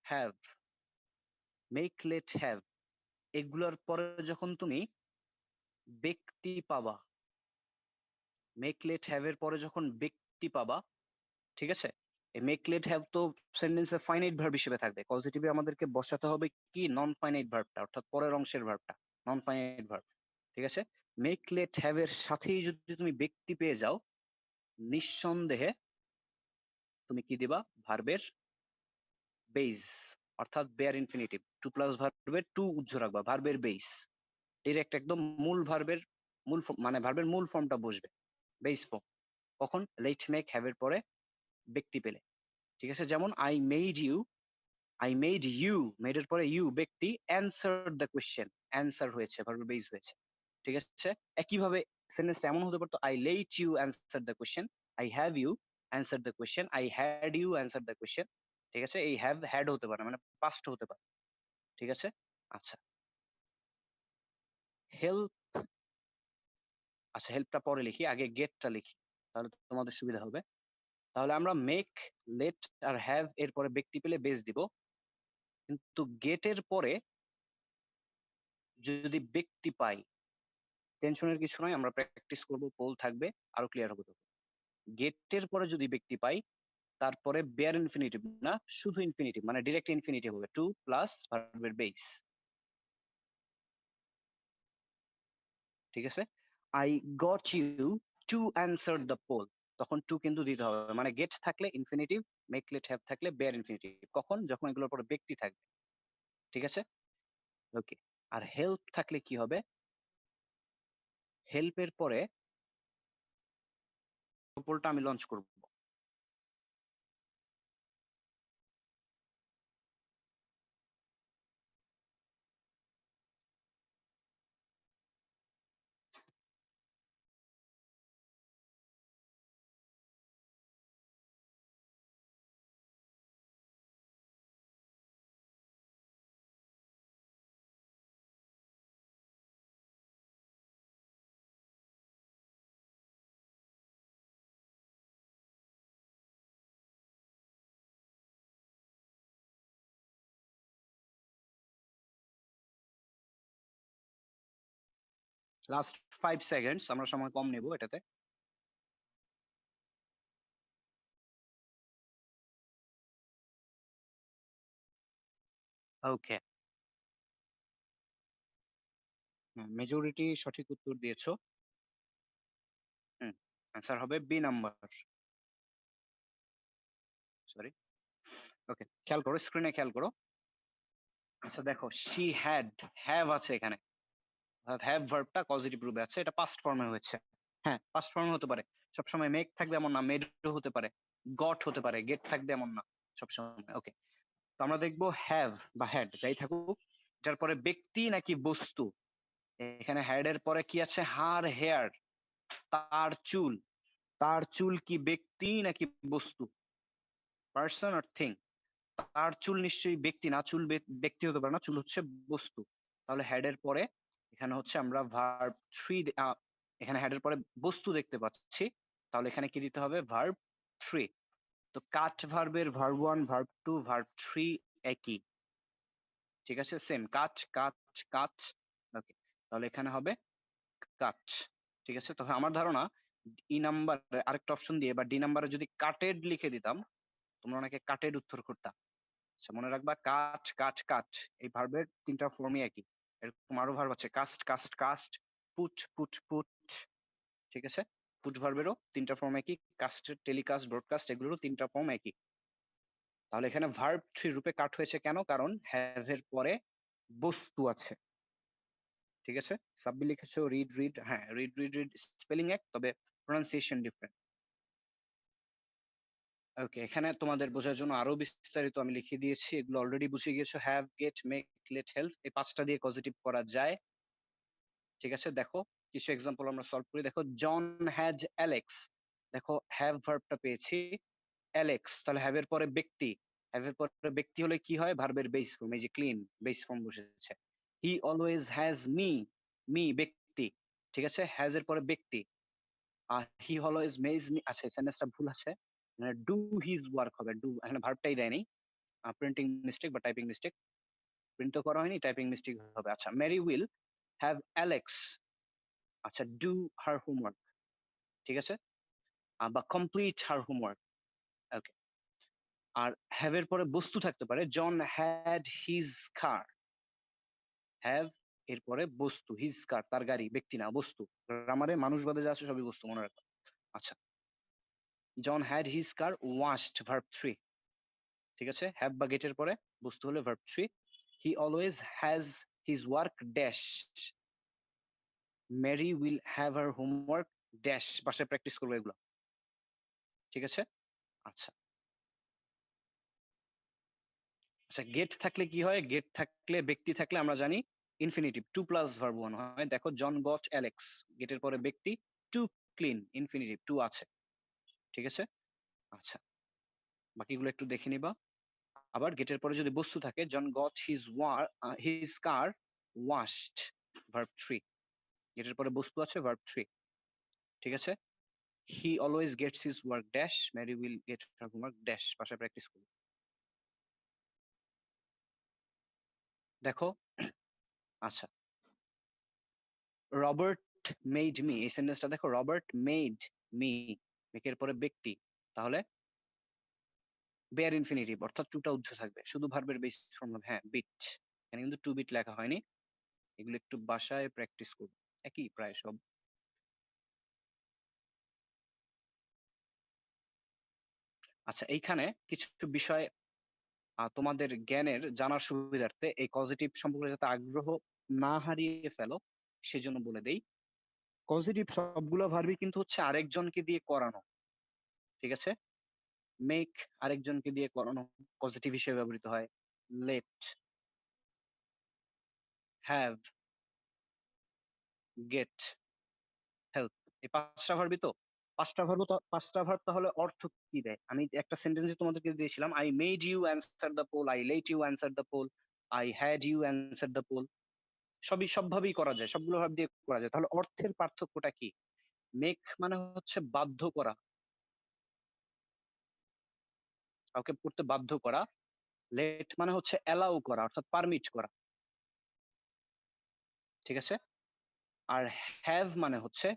have, make, let, have, এগুলোর পরে যখন তুমি ব্যক্তি পাবা, মেক, লেট, হ্যাভ এর পরে যখন ব্যক্তি পাবা, ঠিক আছে, এই মেক, লেট, হ্যাভ তো সেন্টেন্সে ফাইনাইট ভার্ব হিসেবে থাকবে, পজিটিভে আমাদেরকে বসাতে হবে কি নন ফাইনাইট ভার্বটা, অর্থাৎ পরের অংশের ভার্বটা, নন ফাইনাইট ভার্ব। ঠিক আছে, মেক, লেট, হ্যাভ এর সাথেই যদি তুমি ব্যক্তি পেয়ে যাও, নিঃসন্দেহে তুমি কি দিবা, ভার্বের বেইস, অর্থাৎ বেয়ার ইনফিনিটিভ, টু প্লাস ভার্বের টু উজ্জ্ব রাখবা, ভার্বের বেইস, ডিরেক্ট একদম মূল ভার্বের মানে ভার্বের মূল ফর্মটা বসবে, বেইস ফর্ম। কখন, লেট, মেক, হ্যাভ এর পরে ব্যক্তি পেলে। ঠিক আছে, যেমন আই মেড ইউ, মেড এর পরে ইউ ব্যক্তি, অ্যান্সার দ্য কোয়েশ্চেন, অ্যান্সার হয়েছে, ভার্ব বেস হয়েছে। ঠিক আছে, একইভাবে সেন্টেন্সটা এমন হতে পারতো, I let you answer the question, I have you answer the question, I had you answer the question. ঠিক আছে, এই হ্যাভ হ্যাড হতে পারে, মানে পাস্ট হতে পারে। ঠিক আছে, আচ্ছা, হেল্প, আচ্ছা হেল্পটা পরে লিখি, আগে গেটটা লিখি, তাহলে তোমাদের সুবিধা হবে। তাহলে আমরা মেক, লেট আর হ্যাভ এর পরে ব্যক্তি পেলে বেস দিব, কিন্তু গেটের পরে যদি ব্যক্তি পাই, টেনশনের কিছু নয়, আমরা প্র্যাকটিস করব, পোল থাকবে, আরো ক্লিয়ার হবে। গেটের পরে যদি ব্যক্তি পাই, তারপরে বেয়ার ইনফিনিটিভ না, শুধু ইনফিনিটিভ, মানে ডিরেক্ট ইনফিনিটিভ হবে, টু প্লাস ভার্বের বেস। ঠিক আছে, I got you to answer the poll, তখন টু কিন্তু দিতে হবে, মানে গেট থাকলে ইনফিনিটিভ, মেক, লেট, হ্যাভ থাকলে বেয়ার ইনফিনিটিভ, কখন, যখন এগুলোর পরে ব্যক্তি থাকবে। ঠিক আছে, ওকে। আর হেল্প থাকলে কি হবে, হেল্পের পরে পোলটা আমি লঞ্চ করব। লাস্ট 5 সেকেন্ডস, আমরা সময় কম নেব এটাতে। ওকে, মেজরিটি সঠিক উত্তর দিয়েছো। হুম, আনসার হবে বি নাম্বার, সরি। ওকে, খেয়াল করো, স্ক্রিনে খেয়াল করো। আচ্ছা দেখো, শি হ্যাড, হ্যাভ আছে এখানে, অর্থাৎ হ্যাভ ভার্বটা পজিটিভ রূপে আছে, এটা পাস্ট ফর্মে হয়েছে। হ্যাঁ, পাস্ট ফর্মে হতে পারে, সবসময় মেক থাকবে এমন না, মেডও হতে পারে, গট হতে পারে, গেট থাকবে এমন না সবসময়। ওকে, তো আমরা দেখবো হ্যাভ বা হ্যাড যাই থাকুক, এটার পরে ব্যক্তি নাকি বস্তু। এখানে হ্যাড এর পরে কি আছে, হার হেয়ার, তার চুল, তার চুল কি ব্যক্তি নাকি বস্তু, পার্সন অর থিং। তার চুল নিশ্চয়ই ব্যক্তি না, চুল ব্যক্তি হতে পারে না, চুল হচ্ছে বস্তু। তাহলে হেড এর পরে এখানে হচ্ছে আমরা ভার্ব থ্রি, এখানে হেড এর পরে বস্তু দেখতে পাচ্ছি, তাহলে এখানে কি দিতে হবে, ভার্ব থ্রি। তো কাট ভার্বের verb one, verb two, verb three একই। ঠিক আছে, সেম, কাট কাট কাট। ওকে, তাহলে এখানে হবে কাট। ঠিক আছে, তবে আমার ধারণা ই নাম্বার আরেকটা অপশন দিয়ে বা ডি নাম্বারে যদি কাটেড লিখে দিতাম, তোমরা অনেকে কাটেড উত্তর করতাম। আচ্ছা, মনে রাখবা, কাট কাট কাট, এই ভার্বের 3টা ফর্মই একই। এরকম আরো ভার্ব আছে, cast cast cast, put put put. ঠিক আছে, পুট ভার্বেরও 3টা ফর্ম একই, কাস্টের, টেলিকাস্ট, ব্রডকাস্ট, এগুলোরও 3টা ফর্ম একই। তাহলে এখানে ভার্ব থ্রি রূপে কাট হয়েছে কেন, কারণ হ্যাভ এর পরে বস্তু আছে। ঠিক আছে? সাব্বির লিখেছো রিড, হ্যাঁ, রিড স্পেলিং এক, তবে প্রনাউন্সিয়েশন ডিফারেন্ট। ওকে, এখানে তোমাদের বোঝার জন্য আরো বিস্তারিত আমি লিখে দিয়েছি, এগুলো অলরেডি বুঝে গিয়েছো। Have, get, make, let, help, এই 5টা দিয়ে পজিটিভ করা যায়। ঠিক আছে, দেখো কিছু এক্সাম্পল আমরা সলভ করি। দেখো জন হ্যাজ অ্যালেক্স, দেখো হ্যাভ ভার্বটা পেয়েছি অ্যালেক্স, তাহলে হ্যাভ এর পরে ব্যক্তি, হ্যাভ এর পরে ব্যক্তি হলে কি হয়, ভার্বের বেস ফর্ম, এই যে ক্লিন বেস ফর্ম বসেছে। হি অলওয়েজ হ্যাজ মি, মি ব্যক্তি, ঠিক আছে, হ্যাজ এর পরে ব্যক্তি। আর হি অলওয়েজ মেজ মি, আচ্ছা সেন্টেন্সটা ভুল আছে, ডু হিজ ওয়ার্ক হবে, ডু এখানে ভার্বটাই দেয়নি, প্রিন্টিং মিস্টেক বা টাইপিং মিস্টেক, প্রিন্ট তো করা হয়নি, টাইপিং মিস্টেক হবে। আচ্ছা, মেরি উইল হ্যাভ অ্যালেক্স, আচ্ছা ডু হার হোমওয়ার্ক, ঠিক আছে, বা কমপ্লিট হার হোমওয়ার্ক। ওকে, আর হ্যাভ এর পরে বস্তু থাকতে পারে, John had his car, have এরপরে বস্তু, হিজ কার তার গাড়ি, ব্যক্তি না বস্তু, গ্রামারে মানুষ বাদে যা আছে সবই বস্তু, মনে রাখো। আচ্ছা, John had his car washed, verb 3, ঠিক আছে, হ্যাভ বা গেটের পরে বস্তু হলে verb 3। He always has his work dash, Mary will have her homework dash, বাসায় প্র্যাকটিস করবো এগুলো, ঠিক আছে। আচ্ছা আচ্ছা, গেট থাকলে কি হয়, গেট থাকলে ব্যক্তি থাকলে আমরা জানি ইনফিনিটিভ 2 প্লাস ভার্ব 1 হয়। দেখো জন গট অ্যালেক্স, গেটের পরে ব্যক্তি, টু ক্লিন, ইনফিনিটিভ 2 আছে, ঠিক আছে। আচ্ছা, বাকিগুলো একটু দেখে নিবা। আবার গেটের পরে যদি বস্তু থাকে, John got his car washed, verb 3, গেটের পরে বস্তু আছে, ভার্ব 3, ঠিক আছে। He always gets his work dash, Mary will get her homework dash, বাসায় প্র্যাকটিস করবে। দেখো আচ্ছা, রবার্ট মেড মি, এই সেন্টেন্সটা দেখো, রবার্ট মেড মি, মেকের পরে ব্যক্তি, তাহলে বেয়ার ইনফিনিটিভ, অর্থাৎ টুটা উজ্জ্ব থাকবে, শুধু ভার্বের বেস ফর্ম হবে, হ্যাঁ বিট, এখানে কিন্তু টু বিট লেখা হয়নি, এগুলো একটু বাসায় প্র্যাকটিস করবে, একই প্রায় সব। আচ্ছা, এইখানে কিছু বিষয় তোমাদের জ্ঞানের জানার সুবিধার্থে, এই পজিটিভ সম্পর্কে যাতে আগ্রহ না হারিয়ে ফেলো সেজন্য বলে দেই, পজিটিভ সবগুলো ভার্বই কিন্তু হচ্ছে আরেকজনকে দিয়ে করানো, ঠিক আছে। মেক আরেকজনকে দিয়ে করানো, পজিটিভ হিসেবে ব্যবহৃত হয়। লেট, হ্যাভ, গেট, হেল্প, এই 5টা ভার্বই তো, 5টা ভার্ব তাহলে অর্থ কি দেয়, আমি একটা সেন্টেন্সে তোমাদেরকে দিয়েছিলাম, I made you answer the poll, I let you answer the poll, I had you answer the poll, সবই সবভাবেই করা যায়, সবগুলো ভাব দিয়ে করা যায়। তাহলে অর্থের পার্থক্যটা কি? মেক মানে হচ্ছে বাধ্য করা, কাউকে পড়তে বাধ্য করা। লেট মানে হচ্ছে অ্যালাউ করা, অর্থাৎ পারমিট করা, ঠিক আছে। আর হ্যাভ মানে হচ্ছে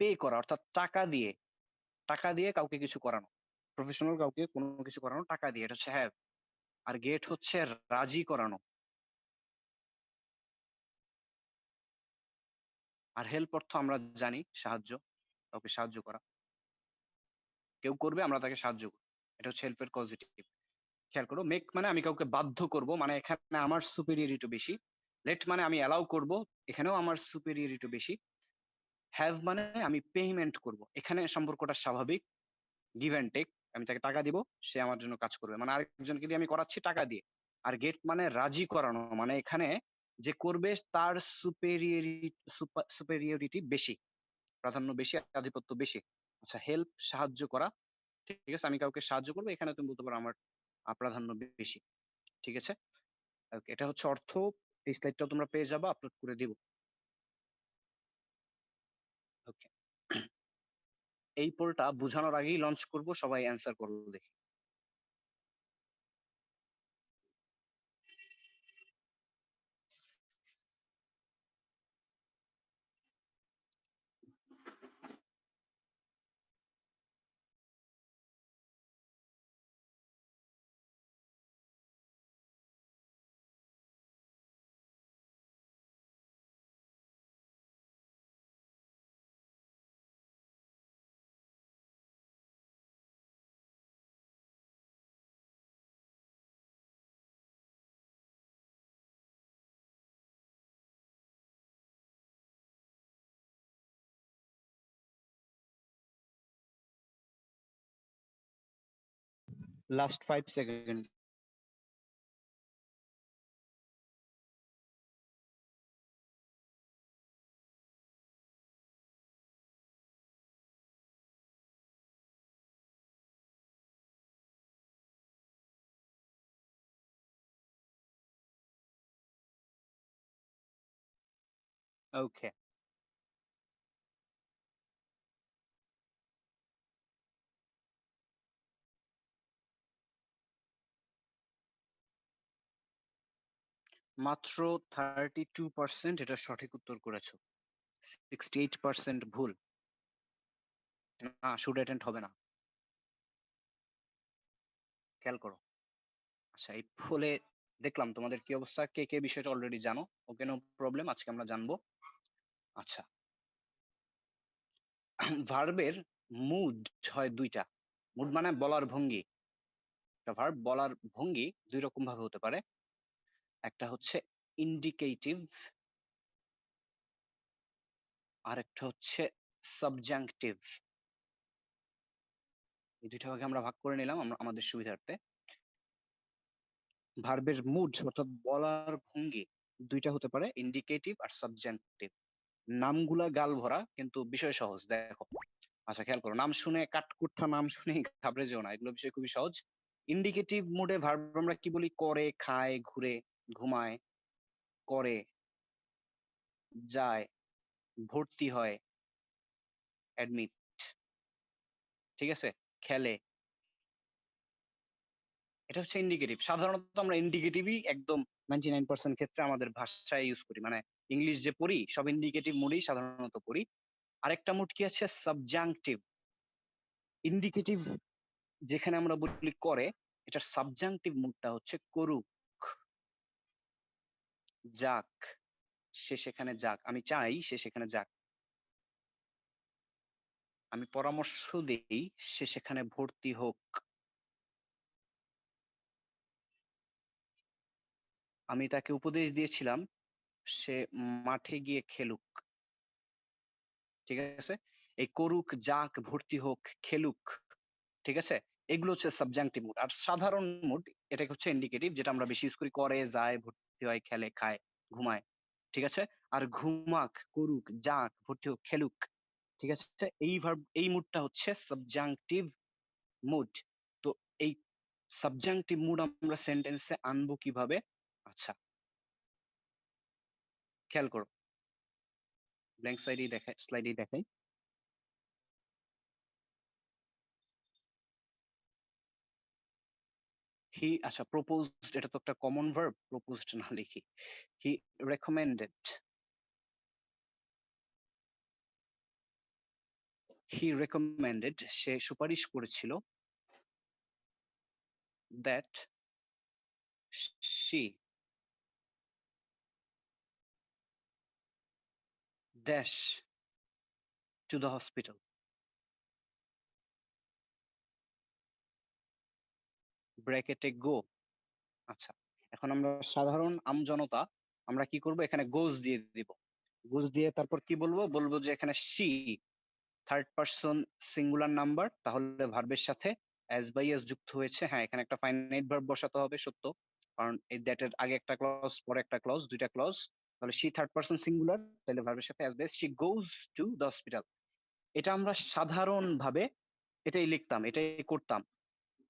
পে করা, অর্থাৎ টাকা দিয়ে কাউকে কিছু করানো, প্রফেশনাল কাউকে কোনো কিছু করানো টাকা দিয়ে, এটা হচ্ছে হ্যাভ। আর গেট হচ্ছে রাজি করানো। আর হেল্প অর্থ আমরা জানি সাহায্য, কাউকে সাহায্য করা, কেউ করবে আমরা তাকে সাহায্য করবো, এটা হচ্ছে হেল্পের পজিটিভ। খেয়াল করো, মেক মানে আমি কাউকে বাধ্য করব, মানে এখানে আমার সুপেরিয়রিটি বেশি। লেট মানে আমি অ্যালাউ করব, এখানেও আমার সুপেরিয়রিটি বেশি। হ্যাভ মানে আমি পেমেন্ট করব, এখানে সম্পর্কটা স্বাভাবিক, গিভ অ্যান্ড টেক, আমি তাকে টাকা দিব, সে আমার জন্য কাজ করবে, মানে আরেকজনকে দিয়ে আমি করাচ্ছি টাকা দিয়ে। আর গেট মানে রাজি করানো, মানে এখানে যে করবে তার সুপেরিয়রিটি বেশি, প্রাধান্য বেশি, আধিপত্য বেশি। আচ্ছা, হেল্প সাহায্য করা, ঠিক আছে, আমি কাউকে সাহায্য করবো, এখানে তুমি বলতে পারো আমার প্রাধান্য বেশি, ঠিক আছে। Okay, এটা হচ্ছে অর্থ, এই স্লাইডটাও তোমরা পেয়ে যাবে, আপলোড করে দিব। ওকে, এই পোলটা বুঝানোর আগেই লঞ্চ করব, সবাই অ্যান্সার করবো দেখি। Last 5 second. ওকে, মাত্র 32% এটা সঠিক উত্তর করেছো, 68% ভুল। না, শুড অ্যাটেন্ড হবে না, খেয়াল করো। আচ্ছা, এই ফলে দেখলাম তোমাদের কি অবস্থা, কে কে বিষয়টা অলরেডি জানো। ওকে, নো প্রবলেম, আজকে আমরা জানবো। আচ্ছা, ভার্বের মুড হয় দুইটা। মুড মানে বলার ভঙ্গি। একটা ভার্ব বলার ভঙ্গি দুই রকম ভাবে হতে পারে। একটা হচ্ছে ইন্ডিকেটিভ, আর একটা হচ্ছে সাবজাংটিভ। এই দুইটা ভাগে আমরা ভাগ করে নিলাম আমরা আমাদের সুবিধার্থে। ভার্বের মুড অর্থাৎ বলার ভঙ্গি দুইটা হতে পারে, ইন্ডিকেটিভ আর সাবজাংটিভ। নামগুলা গাল ভরা কিন্তু বিষয় সহজ, দেখো। আচ্ছা, খেয়াল করো, নাম শুনে কাঠকুঠা নাম শুনে ঘাবড়ে যেও না, এগুলো বিষয় খুবই সহজ। ইন্ডিকেটিভ মুডে ভার্ব আমরা কি বলি? করে, খায়, ঘুরে, ঘুমায়, করে, যায়, ভর্তি হয়, অ্যাডমিট, ঠিক আছে, খেলে। এটা হচ্ছে ইন্ডিকেটিভ। সাধারণত আমরা ইন্ডিকেটিভই একদম 99% ক্ষেত্রে আমাদের ভাষায় ইউজ করি, মানে ইংলিশ যে পড়ি সব ইন্ডিকেটিভ মুডেই সাধারণত পড়ি। আরেকটা মুড কি আছে? সাবজাংটিভ। ইন্ডিকেটিভ যেখানে আমরা বলি করে, এটার সাবজাংটিভ মুডটা হচ্ছে করুক, যাক, সে সেখানে যাক, আমি চাই সে সেখানে যাক, আমি পরামর্শ দেই সে সেখানে ভর্তি হোক, আমি তাকে উপদেশ দিয়েছিলাম সে মাঠে গিয়ে খেলুক, ঠিক আছে। এই করুক, যাক, ভর্তি হোক, খেলুক, ঠিক আছে, এগুলো হচ্ছে সাবজাংটিভ মুড। আর সাধারণ মুড এটাকে হচ্ছে ইন্ডিকেটিভ, যেটা আমরা বেশি ইউজ করি, করে, যায়, ভর্তি হয়, খেলে, খায়, ঘুমায়, ঠিক আছে। আর ঘুমাক, করুক, যাক, ভর্তি হোক, খেলুক, ঠিক আছে, এই ভার্ব এই মুডটা হচ্ছে সাবজাংটিভ মুড। তো এই সাবজাংটিভ মুড আমরা সেন্টেন্সে আনবো কিভাবে? আচ্ছা, খেয়াল করো, ব্ল্যাঙ্ক স্লাইডেই দেখাই। হি, আচ্ছা, প্রপোজড, এটা তো একটা কমন ভার্ব, প্রপোজড না লিখি। হি রেকমেন্ডেড, হি রেকমেন্ডেড, সে সুপারিশ করেছিল, that she dash to the hospital, ব্র্যাকেটে গো। আচ্ছা, এখন আমরা সাধারণ আমজনতা আমরা কি করব? এখানে গোজ দিয়ে দিব। গোজ দিয়ে তারপর কি বলবো? বলবো যে এখানে she third person singular number, তাহলে ভার্বের সাথে অ্যাজ বাই অ্যাজ যুক্ত হয়েছে। হ্যাঁ, এখানে একটা ফাইনাইট ভার্ব বসাতে হবে, সত্য, কারণ এই দ্যাট এর আগে একটা ক্লজ পরে একটা ক্লজ, দুইটা ক্লজ। তাহলে শি থার্ড পারসন সিঙ্গুলার, তাহলে ভার্বের সাথে as by she goes to the hospital. এটা আমরা সাধারণভাবে এটাই লিখতাম, এটাই করতাম।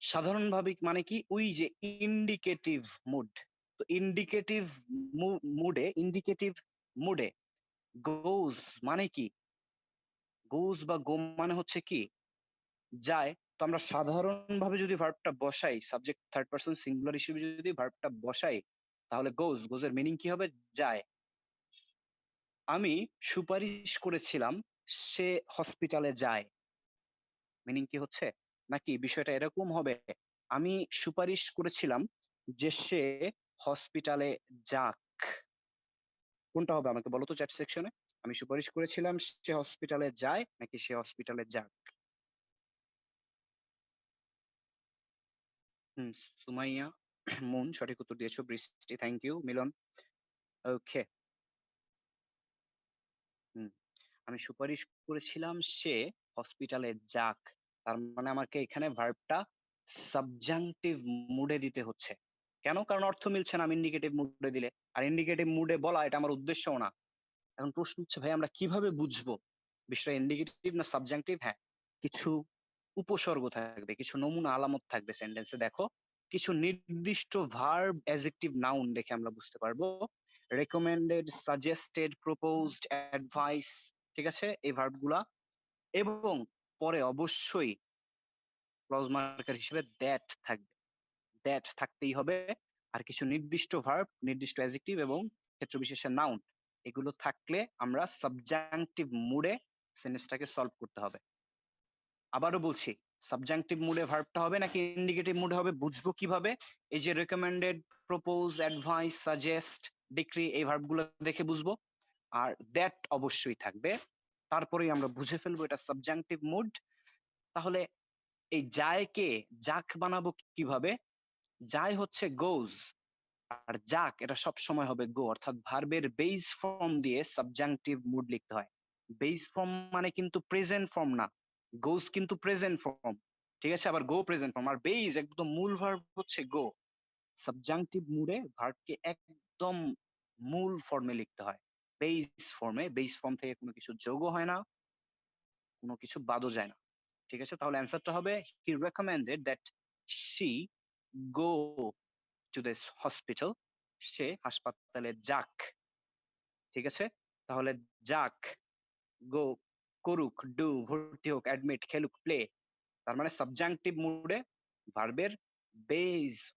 সাধারণভাবে মানে কি? ওই যে ইন্ডিকেটিভ মুড। তো ইন্ডিকেটিভ মুডে গোজ মানে কি? গোজ বা গো মানে হচ্ছে কি? যায়। তো আমরা সাধারণভাবে যদি ভার্বটা বসাই, সাবজেক্ট থার্ড পারসন সিঙ্গুলার হিসেবে যদি ভার্বটা বসাই, তাহলে গোজ এর মিনিং কি হবে? যায়। আমি সুপারিশ করেছিলাম সে হসপিটালে যায়, মিনিং কি হচ্ছে? নাকি বিষয়টা এরকম হবে, আমি সুপারিশ করেছিলাম যে সে হসপিটালে যাক। কোনটা হবে আমাকে বলো তো চ্যাট সেকশনে? আমি সুপারিশ করেছিলাম সে হসপিটালে যায় নাকি সে হসপিটালে যাক? হুম, সুমাইয়া মুন সঠিক উত্তর দিয়েছো। বৃষ্টি, থ্যাংক ইউ। মিলন, ওকে। হুম, আমি সুপারিশ করেছিলাম সে হসপিটালে যাক, তার মানে আমাকে এখানে ভার্বটা সাবজাংটিভ মুডে দিতে হচ্ছে। কেন? কারণ অর্থ মিলছে না আমি ইন্ডিকেটিভ মুডে দিলে। আর ইন্ডিকেটিভ মুডে বলা এটা আমার উদ্দেশ্যও না। এখন প্রশ্ন হচ্ছে ভাই আমরা কিভাবে বুঝবো বিষয়টা ইন্ডিকেটিভ না সাবজাংটিভ? হ্যাঁ, কিছু উপসর্গ থাকবে, কিছু নমুনা আলামত থাকবে সেন্টেন্সে দেখো। কিছু নির্দিষ্ট ভার্ব, অ্যাডজেক্টিভ, নাউন দেখে আমরা বুঝতে পারবো। রেকমেন্ডেড, সাজেস্টেড, প্রপোজড, অ্যাডভাইস, ঠিক আছে? এই ভার্ব গুলা এবং পরে অবশ্যই ক্লজ মার্কার হিসেবে দ্যাট থাকবে। দ্যাট থাকতেই হবে। আর কিছু নির্দিষ্ট ভার্ব, নির্দিষ্ট অ্যাডজেক্টিভ এবং ক্ষেত্র বিশেষের নাউন এগুলো থাকলে আমরা সাবজাংটিভ মুডে সেন্টেন্সটাকে সলভ করতে হবে। আবারও বলছি, সাবজাংটিভ মুডে ভার্বটা হবে নাকি ইন্ডিকেটিভ মুডে হবে বুঝবো কিভাবে? এই যে recommended, propose, advice, suggest, decree এই ভার্বগুলো দেখে বুঝবো। আর দ্যাট অবশ্যই থাকবে। তারপরেই আমরা বুঝে ফেলবো এটা সাবজাংটিভ মুড। তাহলে এই যায়কে যাক বানাবো কিভাবে? যায় হচ্ছে গোজ আর যাক এটা সবসময় হবে গো, অর্থাৎ ভার্বের বেস ফর্ম দিয়ে সাবজাংটিভ মুড লিখতে হয়। বেস ফর্ম মানে কিন্তু প্রেজেন্ট ফর্ম না। গোজ কিন্তু প্রেজেন্ট ফর্ম। ঠিক আছে? আবার গো প্রেজেন্ট ফর্ম। আর বেস একদম মূল ভার্ব হচ্ছে গো। সাবজাংটিভ মুডে ভার্বকে একদম মূল ফর্মে লিখতে হয়। বেস ফর্মে। বেস ফর্ম থেকে কোনো কিছু যোগও হয় না, কোনো কিছু বাদও যায় না। ঠিক আছে? তাহলে অ্যান্সারটা হবে he recommended that she go to this hospital. সে হাসপাতালে যাক। ঠিক আছে? তাহলে যাক, গো, করুক, ডু, ভর্তি হোক, অ্যাডমিট, খেলুক, প্লে। তার মানে সাবজাংটিভ মুডে ভার্বের বেস